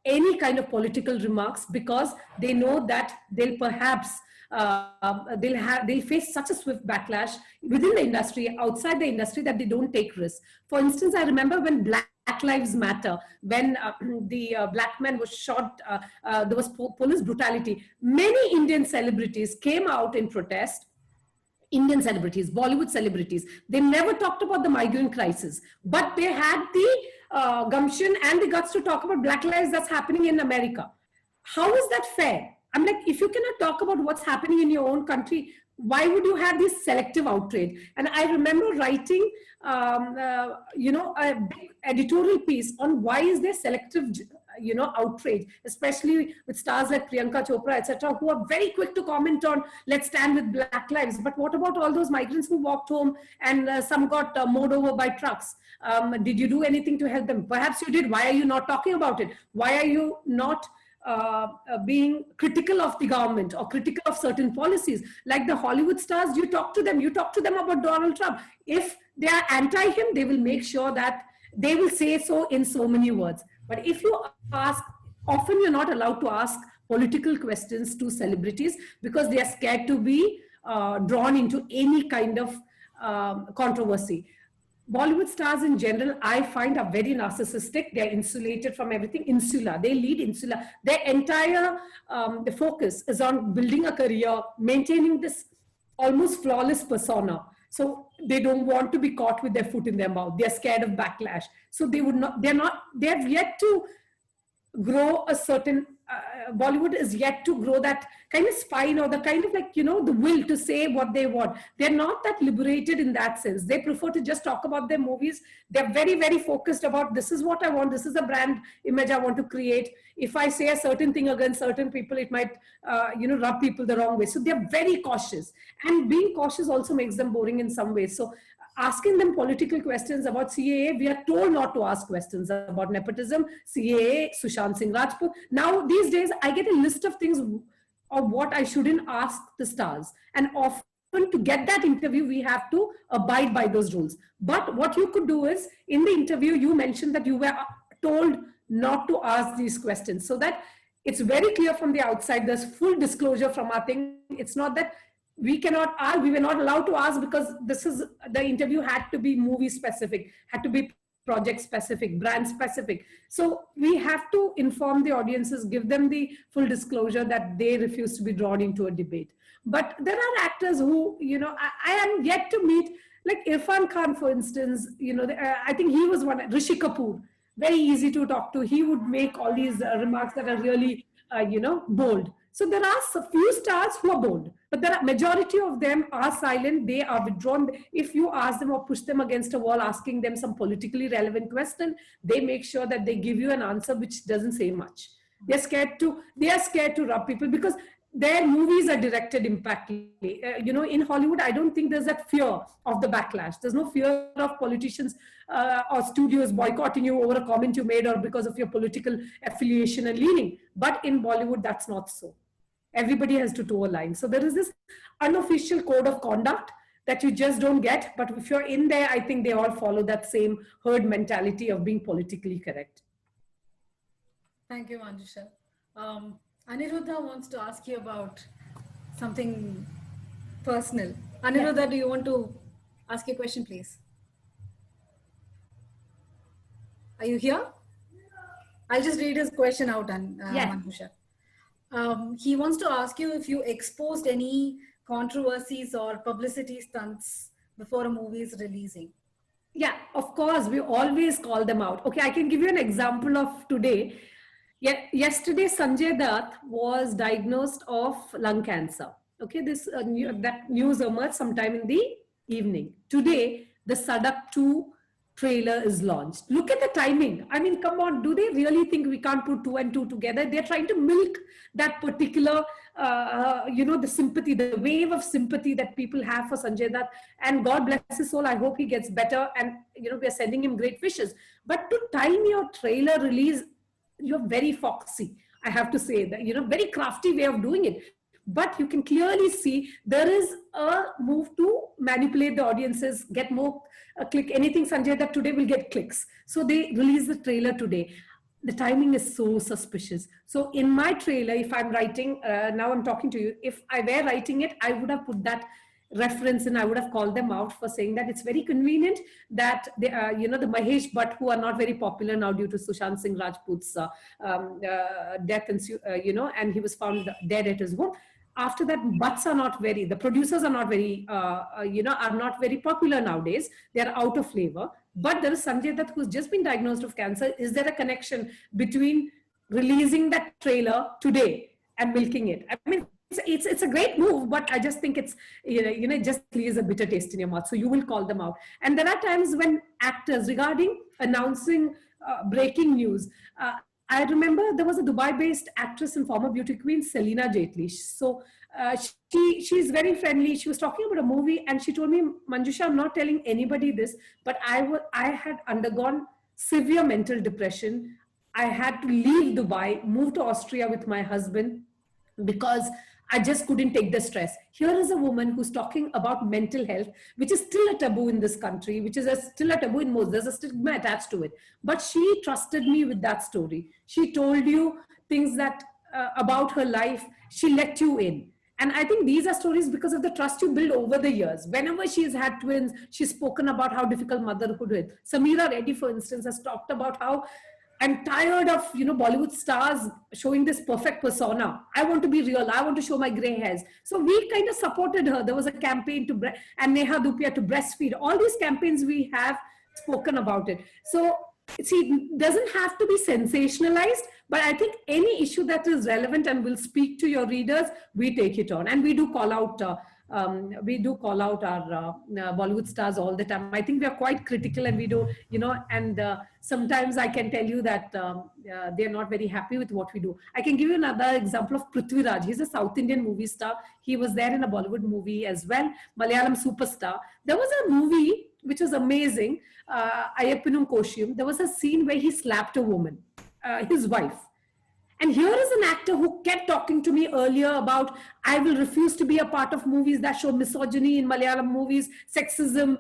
any kind of political remarks because they know that they'll perhaps they'll face such a swift backlash within the industry, outside the industry, that they don't take risks. For instance, I remember when Black Lives Matter, when the black man was shot, there was police brutality. Many Indian celebrities came out in protest. Indian celebrities, Bollywood celebrities, they never talked about the migrant crisis, but they had the gumption and the guts to talk about Black lives that's happening in America. How is that fair? I'm like, if you cannot talk about what's happening in your own country, why would you have this selective outrage? And I remember writing, a big editorial piece on why is there selective, outrage, especially with stars like Priyanka Chopra, etc., who are very quick to comment on, let's stand with Black lives. But what about all those migrants who walked home and some got mowed over by trucks? Did you do anything to help them? Perhaps you did. Why are you not talking about it? Why are you not being critical of the government or critical of certain policies? Like the Hollywood stars, you talk to them about Donald Trump. If they are anti him, they will make sure that they will say so in so many words. But if you ask, often you're not allowed to ask political questions to celebrities because they are scared to be drawn into any kind of controversy. Bollywood stars in general, I find, are very narcissistic. They're insulated from everything, insular. They lead insular. Their entire the focus is on building a career, maintaining this almost flawless persona. So they don't want to be caught with their foot in their mouth. They're scared of backlash. So they have yet to grow a certain, Bollywood is yet to grow that kind of spine or the kind of the will to say what they want. They're not that liberated in that sense. They prefer to just talk about their movies. They're very, very focused about, this is what I want. This is the brand image I want to create. If I say a certain thing against certain people, it might, rub people the wrong way. So they're very cautious, and being cautious also makes them boring in some ways. So asking them political questions about CAA, we are told not to ask questions about nepotism, CAA, Sushant Singh Rajput. Now, these days, I get a list of things of what I shouldn't ask the stars. And often to get that interview, we have to abide by those rules. But what you could do is, in the interview, you mentioned that you were told not to ask these questions, so that it's very clear from the outside, there's full disclosure from our thing. It's not that we were not allowed to ask because the interview had to be movie specific, had to be project specific, brand specific. So we have to inform the audiences, give them the full disclosure that they refuse to be drawn into a debate. But there are actors who, I am yet to meet, like Irfan Khan, for instance, I think he was one, Rishi Kapoor, very easy to talk to. He would make all these remarks that are really, bold. So there are a few stars who are bold, but the majority of them are silent. They are withdrawn. If you ask them or push them against a wall, asking them some politically relevant question, they make sure that they give you an answer which doesn't say much. They are scared to rub people because their movies are directed impactfully. In Hollywood, I don't think there's that fear of the backlash. There's no fear of politicians or studios boycotting you over a comment you made or because of your political affiliation and leaning. But in Bollywood, that's not so. Everybody has to toe a line. So there is this unofficial code of conduct that you just don't get. But if you're in there, I think they all follow that same herd mentality of being politically correct. Thank you, Manjusha. Aniruddha wants to ask you about something personal. Aniruddha, do you want to ask a question, please? Are you here? I'll just read his question out, Manjusha. He wants to ask you if you exposed any controversies or publicity stunts before a movie is releasing. Yeah, of course, we always call them out. Okay, I can give you an example of today. Yesterday, Sanjay Dutt was diagnosed of lung cancer. Okay, that news emerged sometime in the evening. Today, the Sadak 2 trailer is launched. Look at the timing. I mean, come on, do they really think we can't put 2 and 2 together? They're trying to milk that particular, the sympathy, the wave of sympathy that people have for Sanjay Dutt. And God bless his soul, I hope he gets better. And, we are sending him great wishes. But to time your trailer release, you're very foxy. I have to say that, very crafty way of doing it. but you can clearly see there is a move to manipulate the audiences, get more click anything Sanjay that today will get clicks. So they release the trailer today. The timing is so suspicious. So in my trailer, if I'm writing, now I'm talking to you, if I were writing it, I would have put that reference and I would have called them out for saying that it's very convenient that they are, the Mahesh Bhatt, who are not very popular now due to Sushant Singh Rajput's death, and and he was found dead at his home. After that, the producers are not very, are not very popular nowadays. They are out of flavor. But there is Sanjay Dutt who's just been diagnosed of cancer. Is there a connection between releasing that trailer today and milking it? I mean, it's a great move, but I just think it's, it just leaves a bitter taste in your mouth. So you will call them out. And there are times when actors, regarding announcing breaking news, I remember there was a Dubai-based actress and former beauty queen, Selena Jaitley. So she's very friendly. She was talking about a movie and she told me, Manjusha, I'm not telling anybody this, but I had undergone severe mental depression. I had to leave Dubai, move to Austria with my husband because I just couldn't take the stress. Here is a woman who's talking about mental health, which is still a taboo in this country, which is still a taboo in most. There's a stigma attached to it. But she trusted me with that story. She told you things that about her life. She let you in. And I think these are stories because of the trust you build over the years. Whenever she's had twins, she's spoken about how difficult motherhood is. Samira Reddy, for instance, has talked about how I'm tired of, Bollywood stars showing this perfect persona. I want to be real. I want to show my gray hairs. So we kind of supported her. There was a campaign and Neha Dupia to breastfeed. All these campaigns we have spoken about it. So see, it doesn't have to be sensationalized, but I think any issue that is relevant and will speak to your readers, we take it on. And we do call out our Bollywood stars all the time. I think we are quite critical and we do, and sometimes I can tell you that they're not very happy with what we do. I can give you another example of Prithviraj. He's a South Indian movie star. He was there in a Bollywood movie as well, Malayalam superstar. There was a movie which was amazing, Ayyappanum Koshiyum. There was a scene where he slapped a woman, his wife. And here is an actor who kept talking to me earlier about, I will refuse to be a part of movies that show misogyny in Malayalam movies, sexism,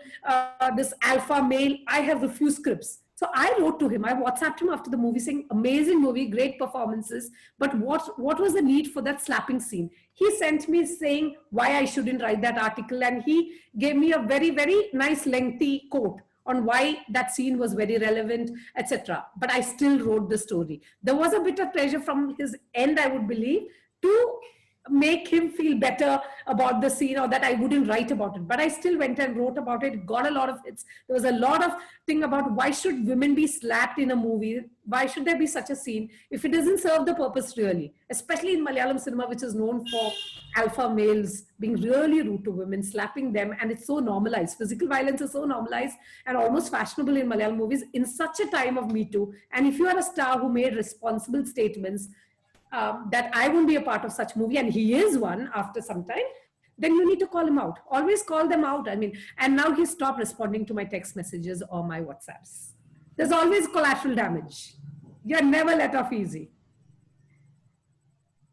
this alpha male. I have refused scripts. So I wrote to him, I WhatsApped him after the movie saying, amazing movie, great performances, but what was the need for that slapping scene? He sent me saying why I shouldn't write that article, and he gave me a very, very nice lengthy quote on why that scene was very relevant, etc. But I still wrote the story. There was a bit of pressure from his end, I would believe, to make him feel better about the scene, or that I wouldn't write about it. But I still went and wrote about it, got a lot of hits. There was a lot of thing about why should women be slapped in a movie? Why should there be such a scene if it doesn't serve the purpose really? Especially in Malayalam cinema, which is known for alpha males being really rude to women, slapping them, and it's so normalized. Physical violence is so normalized and almost fashionable in Malayalam movies in such a time of Me Too. And if you are a star who made responsible statements, that I won't be a part of such movie, and he is one after some time, then you need to call him out. Always call them out. I mean, and now he stopped responding to my text messages or my WhatsApps. There's always collateral damage. You're never let off easy.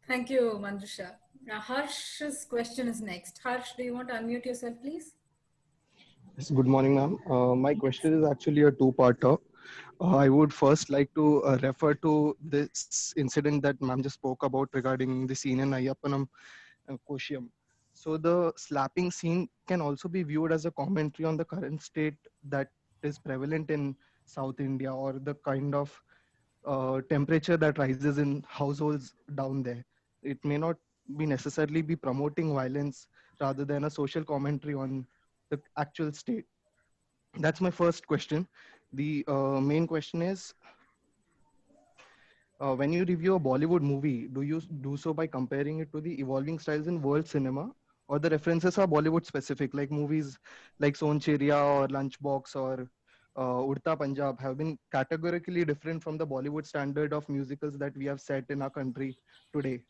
Thank you, Manjusha. Now, Harsh's question is next. Harsh, do you want to unmute yourself, please? Yes, good morning, ma'am. My question is actually a two-parter. I would first like to refer to this incident that ma'am just spoke about regarding the scene in Ayyappanam Koshiyam. So the slapping scene can also be viewed as a commentary on the current state that is prevalent in South India, or the kind of temperature that rises in households down there. It may not be necessarily be promoting violence rather than a social commentary on the actual state. That's my first question. The main question is, when you review a Bollywood movie, do you do so by comparing it to the evolving styles in world cinema, or the references are Bollywood specific, like movies like Son Chiriya or Lunchbox or Udta Punjab have been categorically different from the Bollywood standard of musicals that we have set in our country today?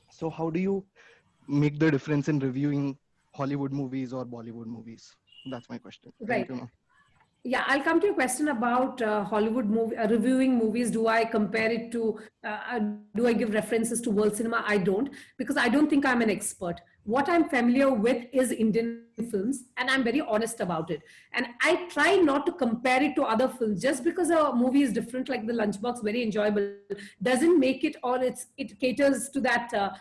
So how do you make the difference in reviewing Hollywood movies or Bollywood movies? That's my question. Right. Thank you, ma'am. Yeah, I'll come to your question about Hollywood movie, reviewing movies. Do I compare it to do I give references to world cinema? I don't, because I don't think I'm an expert. What I'm familiar with is Indian films, and I'm very honest about it. And I try not to compare it to other films. Just because a movie is different, like The Lunchbox, very enjoyable, doesn't make it, or it caters to that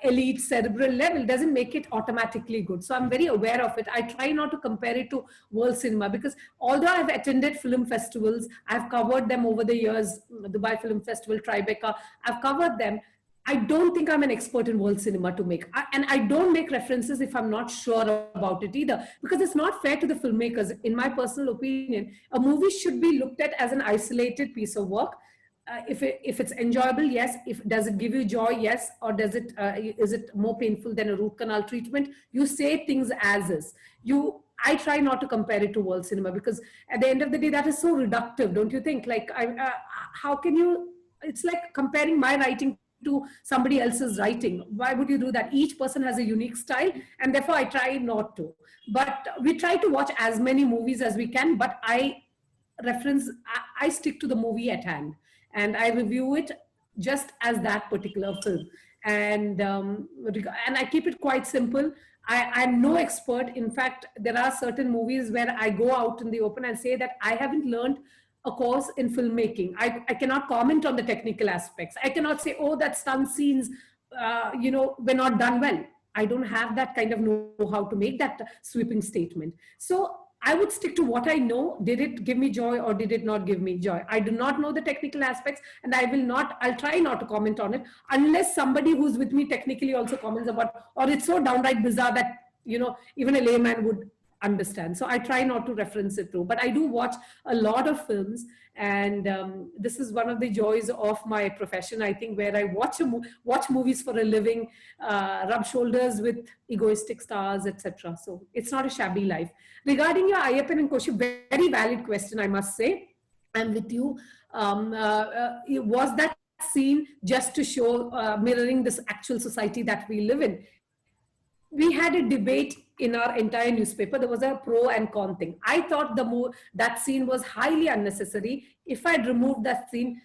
elite cerebral level, doesn't make it automatically good. So I'm very aware of it. I try not to compare it to world cinema, because although I've attended film festivals, I've covered them over the years, Dubai Film Festival, Tribeca, I've covered them. I don't think I'm an expert in world cinema to make. And I don't make references if I'm not sure about it either, because it's not fair to the filmmakers. In my personal opinion, a movie should be looked at as an isolated piece of work. If it's enjoyable, yes. If does it give you joy, yes. Or does it is it more painful than a root canal treatment? You say things as is. I try not to compare it to world cinema, because at the end of the day, that is so reductive, don't you think? Like, how can you? It's like comparing my writing to somebody else's writing. Why would you do that? Each person has a unique style, and therefore I try not to. But we try to watch as many movies as we can, but I stick to the movie at hand, and I review it just as that particular film. And I keep it quite simple. I'm no expert. In fact, there are certain movies where I go out in the open and say that I haven't learned a course in filmmaking. I cannot comment on the technical aspects. I cannot say, oh, that stunt scenes, were not done well. I don't have that kind of know-how to make that sweeping statement. So I would stick to what I know. Did it give me joy or did it not give me joy? I do not know the technical aspects, and I'll try not to comment on it unless somebody who's with me technically also comments about, or it's so downright bizarre that, even a layman would understand. So I try not to reference it too, but I do watch a lot of films, and this is one of the joys of my profession, I think, where I watch movies for a living, rub shoulders with egoistic stars, etc. So it's not a shabby life. Regarding your Ayyappan and Koshi, very valid question, I must say. I'm with you. Was that scene just to show, mirroring this actual society that we live in? We had a debate in our entire newspaper. There was a pro and con thing. I thought that scene was highly unnecessary. If I'd removed that scene,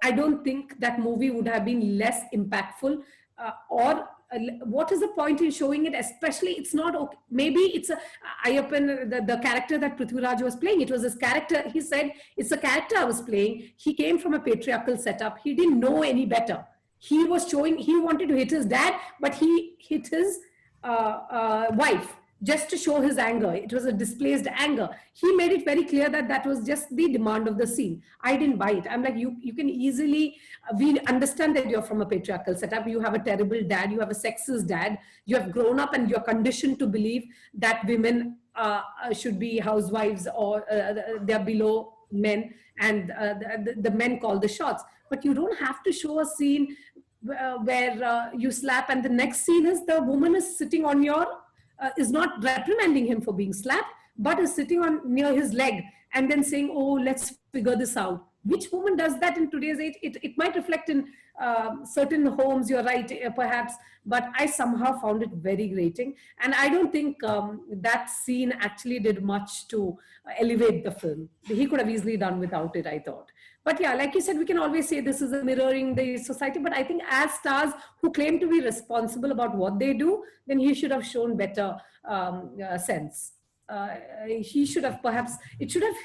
I don't think that movie would have been less impactful. What is the point in showing it? Especially, it's not okay. Maybe it's Ayyappan, the character that Prithviraj was playing. It was his character. He said, it's a character I was playing. He came from a patriarchal setup. He didn't know any better. He wanted to hit his dad, but he hit his wife just to show his anger. It was a displaced anger. He made it very clear that that was just the demand of the scene. I didn't buy it. I'm like, you can easily, we understand that you're from a patriarchal setup. You have a terrible dad. You have a sexist dad. You have grown up and you're conditioned to believe that women should be housewives, or they're below men, and the men call the shots. But you don't have to show a scene where you slap, and the next scene is the woman is sitting on is not reprimanding him for being slapped, but is sitting near his leg and then saying, oh, let's figure this out. Which woman does that in today's age? It might reflect in certain homes, you're right, perhaps, but I somehow found it very grating. And I don't think that scene actually did much to elevate the film. He could have easily done without it, I thought. But yeah, like you said, we can always say this is mirroring the society. But I think as stars who claim to be responsible about what they do, then he should have shown better sense. He should have it should have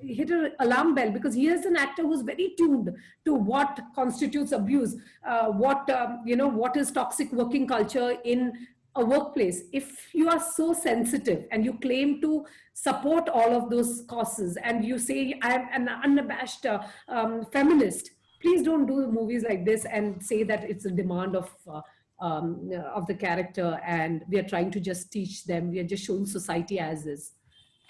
hit an alarm bell, because he is an actor who's very tuned to what constitutes abuse, what is toxic working culture in a workplace. If you are so sensitive and you claim to support all of those causes, and you say I am an unabashed feminist, please don't do movies like this and say that it's a demand of the character and we are trying to just teach them, we are just showing society as is.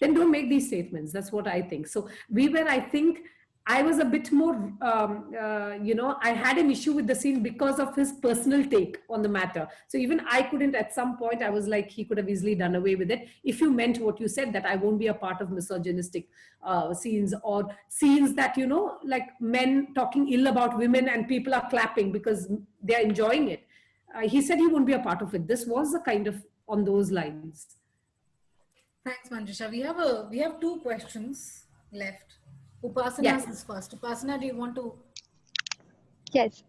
Then don't make these statements. That's what I think. So I think I was a bit more, I had an issue with the scene because of his personal take on the matter. So even I couldn't, at some point, I was like, he could have easily done away with it. If you meant what you said, that I won't be a part of misogynistic scenes, or scenes that, like men talking ill about women and people are clapping because they're enjoying it. He said he won't be a part of it. This was a kind of on those lines. Thanks, Manjusha. We have two questions left. Upasana is first. Upasana, do you want to? Yes.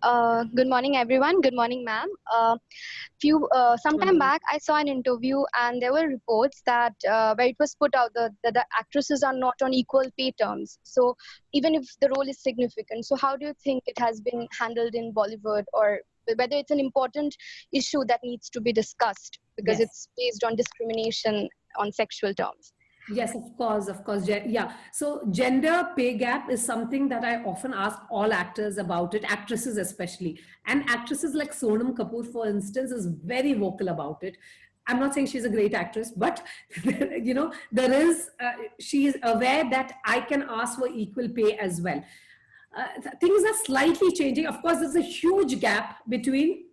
Good morning, everyone. Good morning, ma'am. Sometime back, I saw an interview, and there were reports that where it was put out that the actresses are not on equal pay terms. So even if the role is significant, so how do you think it has been handled in Bollywood, or whether it's an important issue that needs to be discussed because Yes. it's based on discrimination on sexual terms? Yes, of course, of course. Yeah. So gender pay gap is something that I often ask all actors about it, actresses especially. And actresses like Sonam Kapoor, for instance, is very vocal about it. I'm not saying she's a great actress, but she is aware that I can ask for equal pay as well. Things are slightly changing. Of course, there's a huge gap between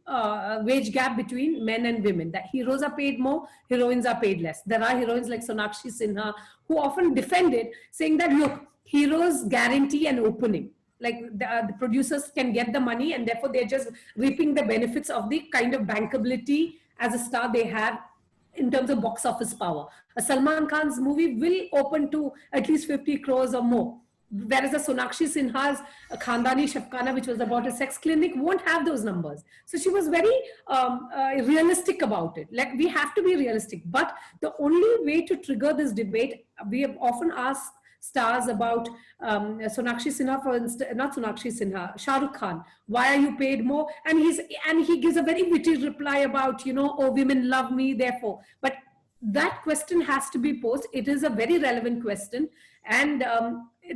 wage gap between men and women. That heroes are paid more, heroines are paid less. There are heroines like Sonakshi Sinha who often defend it, saying that look, heroes guarantee an opening. Like the producers can get the money, and therefore they're just reaping the benefits of the kind of bankability as a star they have in terms of box office power. A Salman Khan's movie will open to at least 50 crores or more. Whereas the Sonakshi Sinha's Khandani Shafkana, which was about a sex clinic, won't have those numbers. So she was very realistic about it. Like, we have to be realistic. But the only way to trigger this debate, we have often asked stars about Sonakshi Sinha, for instance, not Sonakshi Sinha, Shah Rukh Khan. Why are you paid more? And he gives a very witty reply about, oh, women love me, therefore. But that question has to be posed. It is a very relevant question, and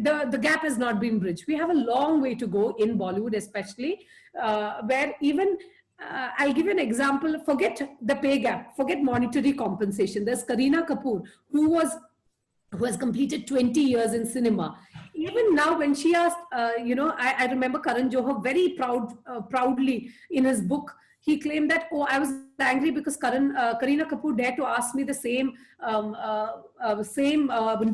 the gap has not been bridged. We have a long way to go in Bollywood, especially where even I'll give you an example. Forget the pay gap, forget monetary compensation. There's Kareena Kapoor, who has completed 20 years in cinema. Even now, when she asked, I remember Karan Johar very proudly in his book, he claimed that, oh, I was angry because Kareena Kapoor dared to ask me the same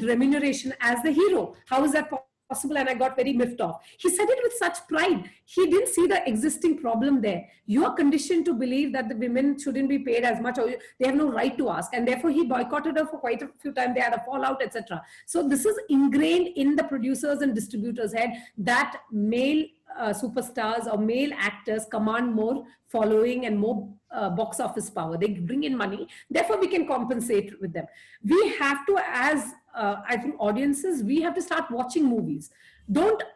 remuneration as the hero. How is that possible? And I got very miffed off. He said it with such pride. He didn't see the existing problem there. You are conditioned to believe that the women shouldn't be paid as much, or they have no right to ask. And therefore, he boycotted her for quite a few times. They had a fallout, etc. So this is ingrained in the producers and distributors' head that male superstars or male actors command more following and more box office power. They bring in money. Therefore, we can compensate with them. We have to, as I think audiences, we have to start watching movies.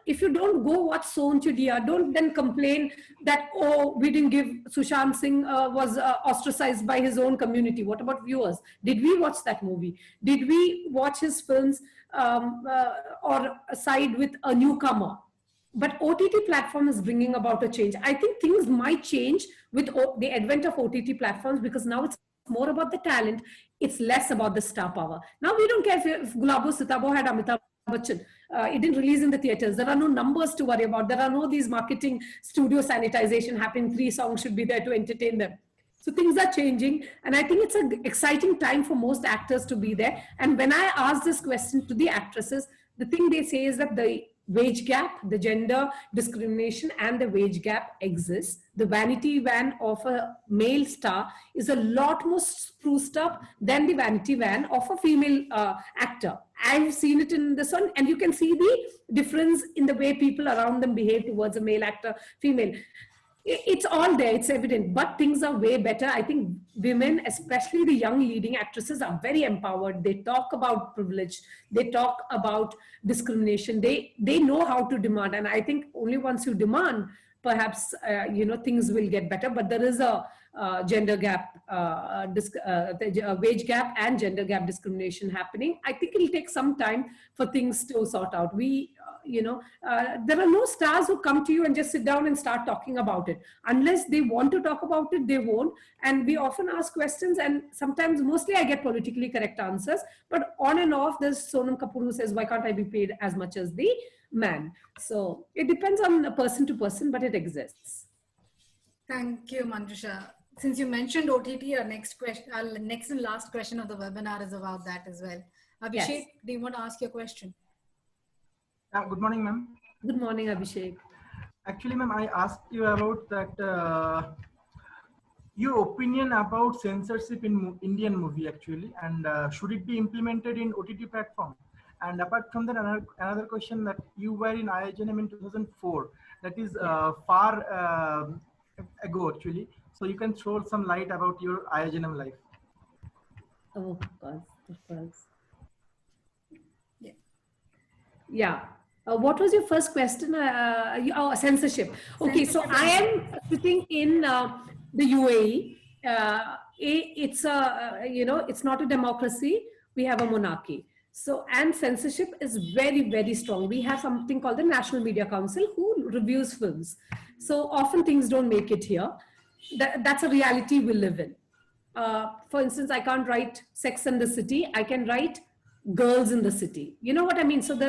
If you don't go watch Son Chudiya, don't then complain that, oh, we didn't give Sushant Singh was ostracized by his own community. What about viewers? Did we watch that movie? Did we watch his films or side with a newcomer? But OTT platform is bringing about a change. I think things might change with the advent of OTT platforms, because now it's more about the talent. It's less about the star power. Now we don't care if Gulabo Sitabo had Amitabh Bachchan. It didn't release in the theaters. There are no numbers to worry about. There are no these marketing studio sanitization happening. 3 songs should be there to entertain them. So things are changing. And I think it's an exciting time for most actors to be there. And when I ask this question to the actresses, the thing they say is that the wage gap, the gender discrimination and the wage gap exists. The vanity van of a male star is a lot more spruced up than the vanity van of a female actor. I've seen it in this one, and you can see the difference in the way people around them behave towards a male actor, female. It's all there, it's evident, but things are way better. I think women, especially the young leading actresses, are very empowered. They talk about privilege, they talk about discrimination, they know how to demand. And I think only once you demand, perhaps things will get better. But there is a gender gap, wage gap and gender gap discrimination happening. I think it'll take some time for things to sort out. There are no stars who come to you and just sit down and start talking about it. Unless they want to talk about it, they won't. And we often ask questions, and sometimes, mostly I get politically correct answers, but on and off, there's Sonam Kapoor who says, why can't I be paid as much as the man? So it depends on person to person, but it exists. Thank you, Manjusha. Since you mentioned OTT, our next and last question of the webinar is about that as well. Abhishek, yes. Do you want to ask your question? Good morning, ma'am. Good morning, Abhishek. Actually, ma'am, I asked you about that, your opinion about censorship in Indian movie, actually, and should it be implemented in OTT platform? And apart from that, another question, that you were in IIJNM in 2004, that is far ago actually. So you can throw some light about your IIJNM life. Oh, of course. Yeah. Yeah. What was your first question? Censorship. Okay, so I am sitting in the UAE. It's it's not a democracy. We have a monarchy. So, and censorship is very, very strong. We have something called the National Media Council who reviews films. So often things don't make it here. That's a reality we live in. For instance, I can't write Sex and the City. I can write girls in the city. You know what I mean? So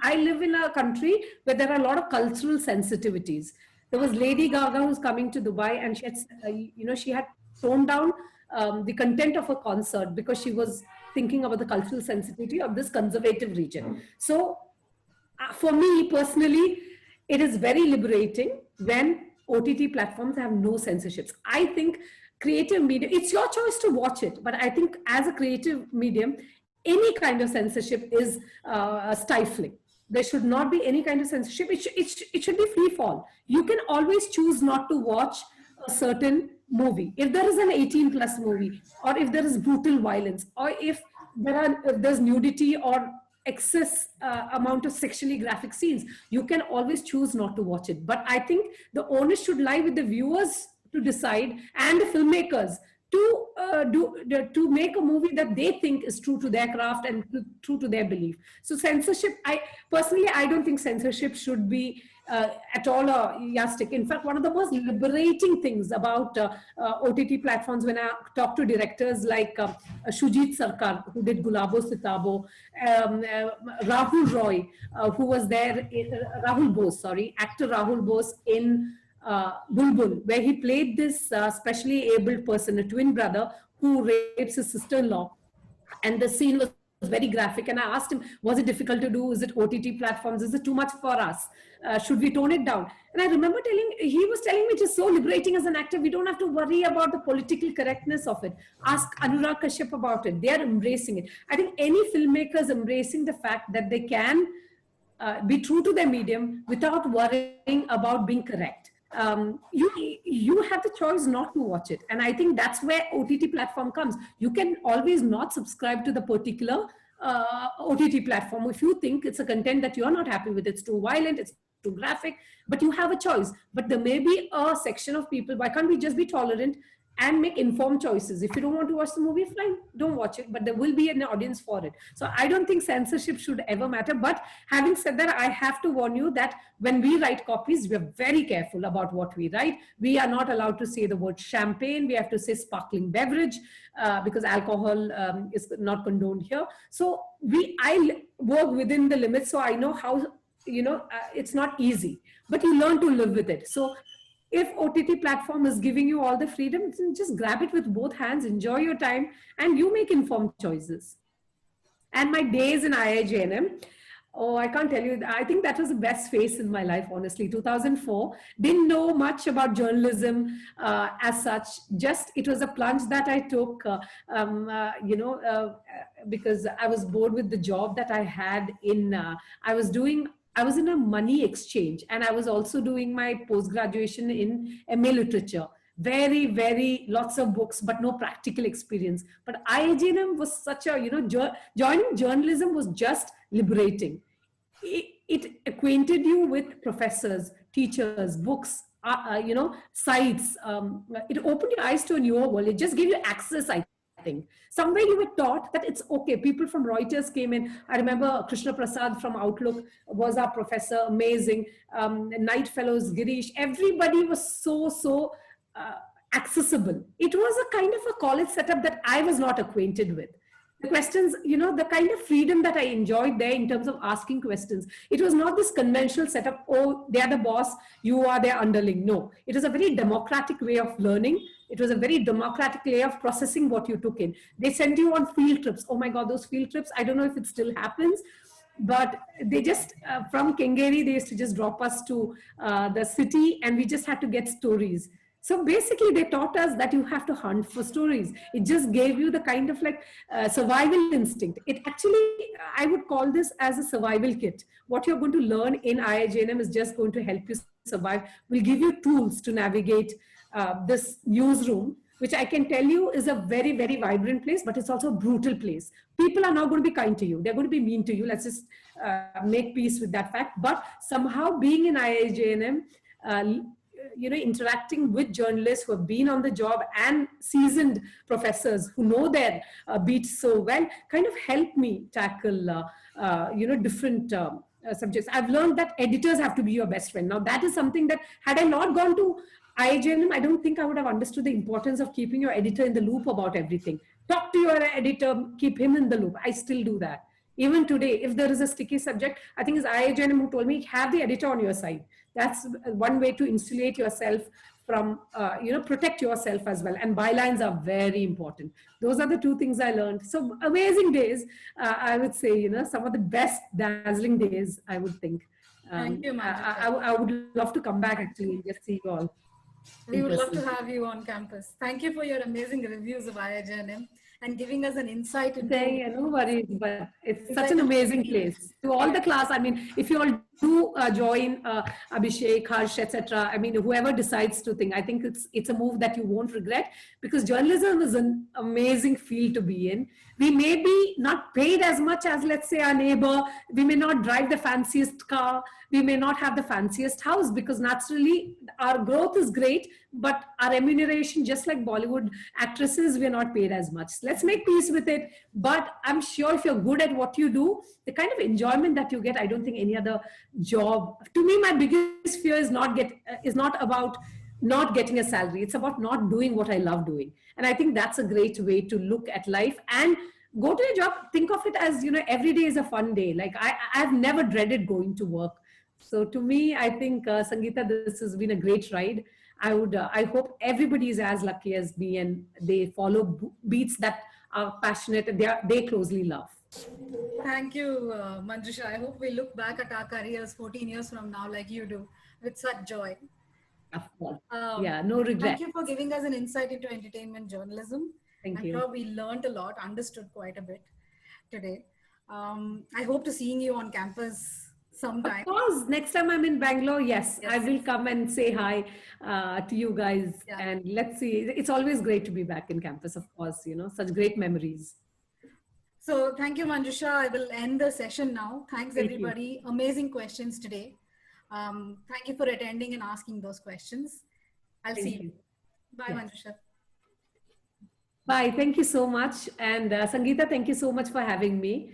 I live in a country where there are a lot of cultural sensitivities. There was Lady Gaga who's coming to Dubai, and she had, she had toned down the content of a concert because she was thinking about the cultural sensitivity of this conservative region. So for me personally, it is very liberating when OTT platforms have no censorships. I think creative media, it's your choice to watch it, but I think as a creative medium, any kind of censorship is stifling. There should not be any kind of censorship. It should be free fall. You can always choose not to watch a certain movie. If there is an 18+ movie, or if there is brutal violence, or if there's nudity or excess amount of sexually graphic scenes, you can always choose not to watch it. But I think the onus should lie with the viewers to decide, and the filmmakers to make a movie that they think is true to their craft and true to their belief. So censorship, I don't think censorship should be at all a yardstick. In fact, one of the most liberating things about OTT platforms, when I talk to directors like Shujit Sarkar, who did Gulabo Sitabo, Rahul Roy, who was there, Rahul Bose, sorry, actor Rahul Bose in Bulbul, where he played this specially abled person, a twin brother who rapes his sister-in-law. And the scene was very graphic. And I asked him, was it difficult to do? Is it OTT platforms? Is it too much for us? Should we tone it down? And I remember he was telling me it is so liberating as an actor. We don't have to worry about the political correctness of it. Ask Anurag Kashyap about it. They are embracing it. I think any filmmaker is embracing the fact that they can be true to their medium without worrying about being correct. You have the choice not to watch it. And I think that's where OTT platform comes. You can always not subscribe to the particular OTT platform if you think it's a content that you're not happy with. It's too violent, it's too graphic, but you have a choice. But there may be a section of people, why can't we just be tolerant and make informed choices? If you don't want to watch the movie, fine, don't watch it, but there will be an audience for it. So I don't think censorship should ever matter. But having said that, I have to warn you that when we write copies, we're very careful about what we write. We are not allowed to say the word champagne. We have to say sparkling beverage because alcohol is not condoned here. So I work within the limits, so I know how, it's not easy, but you learn to live with it. So if OTT platform is giving you all the freedom, just grab it with both hands, enjoy your time, and you make informed choices. And my days in IIJNM, oh, I can't tell you, I think that was the best phase in my life, honestly. 2004, didn't know much about journalism as such, just it was a plunge that I took, because I was bored with the job that I had in, I was in a money exchange, and I was also doing my post-graduation in MA literature. Very, very lots of books, but no practical experience. But IIJNM was such a, joining journalism was just liberating. It acquainted you with professors, teachers, books, sites. It opened your eyes to a newer world. It just gave you access, I think. Somewhere you were taught that it's okay. People from Reuters came in. I remember Krishna Prasad from Outlook was our professor, amazing. Knight Fellows, Girish, everybody was so accessible. It was a kind of a college setup that I was not acquainted with. The questions, the kind of freedom that I enjoyed there in terms of asking questions. It was not this conventional setup, oh, they are the boss, you are their underling. No, it was a very democratic way of learning. It was a very democratic way of processing what you took in. They sent you on field trips. Oh my God, those field trips, I don't know if it still happens, but they just, from Kengeri, they used to just drop us to the city, and we just had to get stories. So basically they taught us that you have to hunt for stories. It just gave you the kind of like survival instinct. It actually, I would call this as a survival kit. What you're going to learn in IIJNM is just going to help you survive, will give you tools to navigate this newsroom, which I can tell you is a very, very vibrant place, but it's also a brutal place. People are not going to be kind to you. They're going to be mean to you. Let's just make peace with that fact. But somehow being in IIJNM, interacting with journalists who have been on the job and seasoned professors who know their beats so well, kind of helped me tackle, different subjects. I've learned that editors have to be your best friend. Now, that is something that had I not gone to IIJNM, I don't think I would have understood the importance of keeping your editor in the loop about everything. Talk to your editor, keep him in the loop. I still do that. Even today, if there is a sticky subject, I think it's IIJNM who told me, have the editor on your side. That's one way to insulate yourself from, protect yourself as well. And bylines are very important. Those are the two things I learned. So amazing days, I would say, some of the best dazzling days, I would think. Thank you, I would love to come back actually and just see you all. We would love to have you on campus. Thank you for your amazing reviews of IIJNM and giving us an insight into. No worries, but it's such an amazing place. To all the class, I mean, if you all do join Abhishek, Harsh, etc. I mean, whoever decides to think, I think it's a move that you won't regret, because journalism is an amazing field to be in. We may be not paid as much as, let's say, our neighbor. We may not drive the fanciest car. We may not have the fanciest house, because naturally our growth is great, but our remuneration, just like Bollywood actresses, we're not paid as much. Let's make peace with it. But I'm sure if you're good at what you do, the kind of enjoyment that you get, I don't think any other job. To me, my biggest fear is not about not getting a salary. It's about not doing what I love doing. And I think that's a great way to look at life and go to your job. Think of it as, every day is a fun day. Like I've never dreaded going to work. So to me, I think, Sangeeta, this has been a great ride. I hope everybody is as lucky as me and they follow beats that are passionate and they closely love. Thank you, Manjusha. I hope we look back at our careers 14 years from now like you do, with such joy. Of course. No regret. Thank you for giving us an insight into entertainment journalism. Thank you. I'm sure we learned a lot, understood quite a bit today. I hope to seeing you on campus sometime. Of course. Next time I'm in Bangalore, yes. I will come and say hi to you guys. Yeah. And let's see. It's always great to be back in campus, of course, such great memories. So thank you, Manjusha. I will end the session now. Thanks, everybody. Amazing questions today. Thank you for attending and asking those questions. I'll see you. Bye, Manjusha. Bye. Thank you so much. And Sangeeta, thank you so much for having me.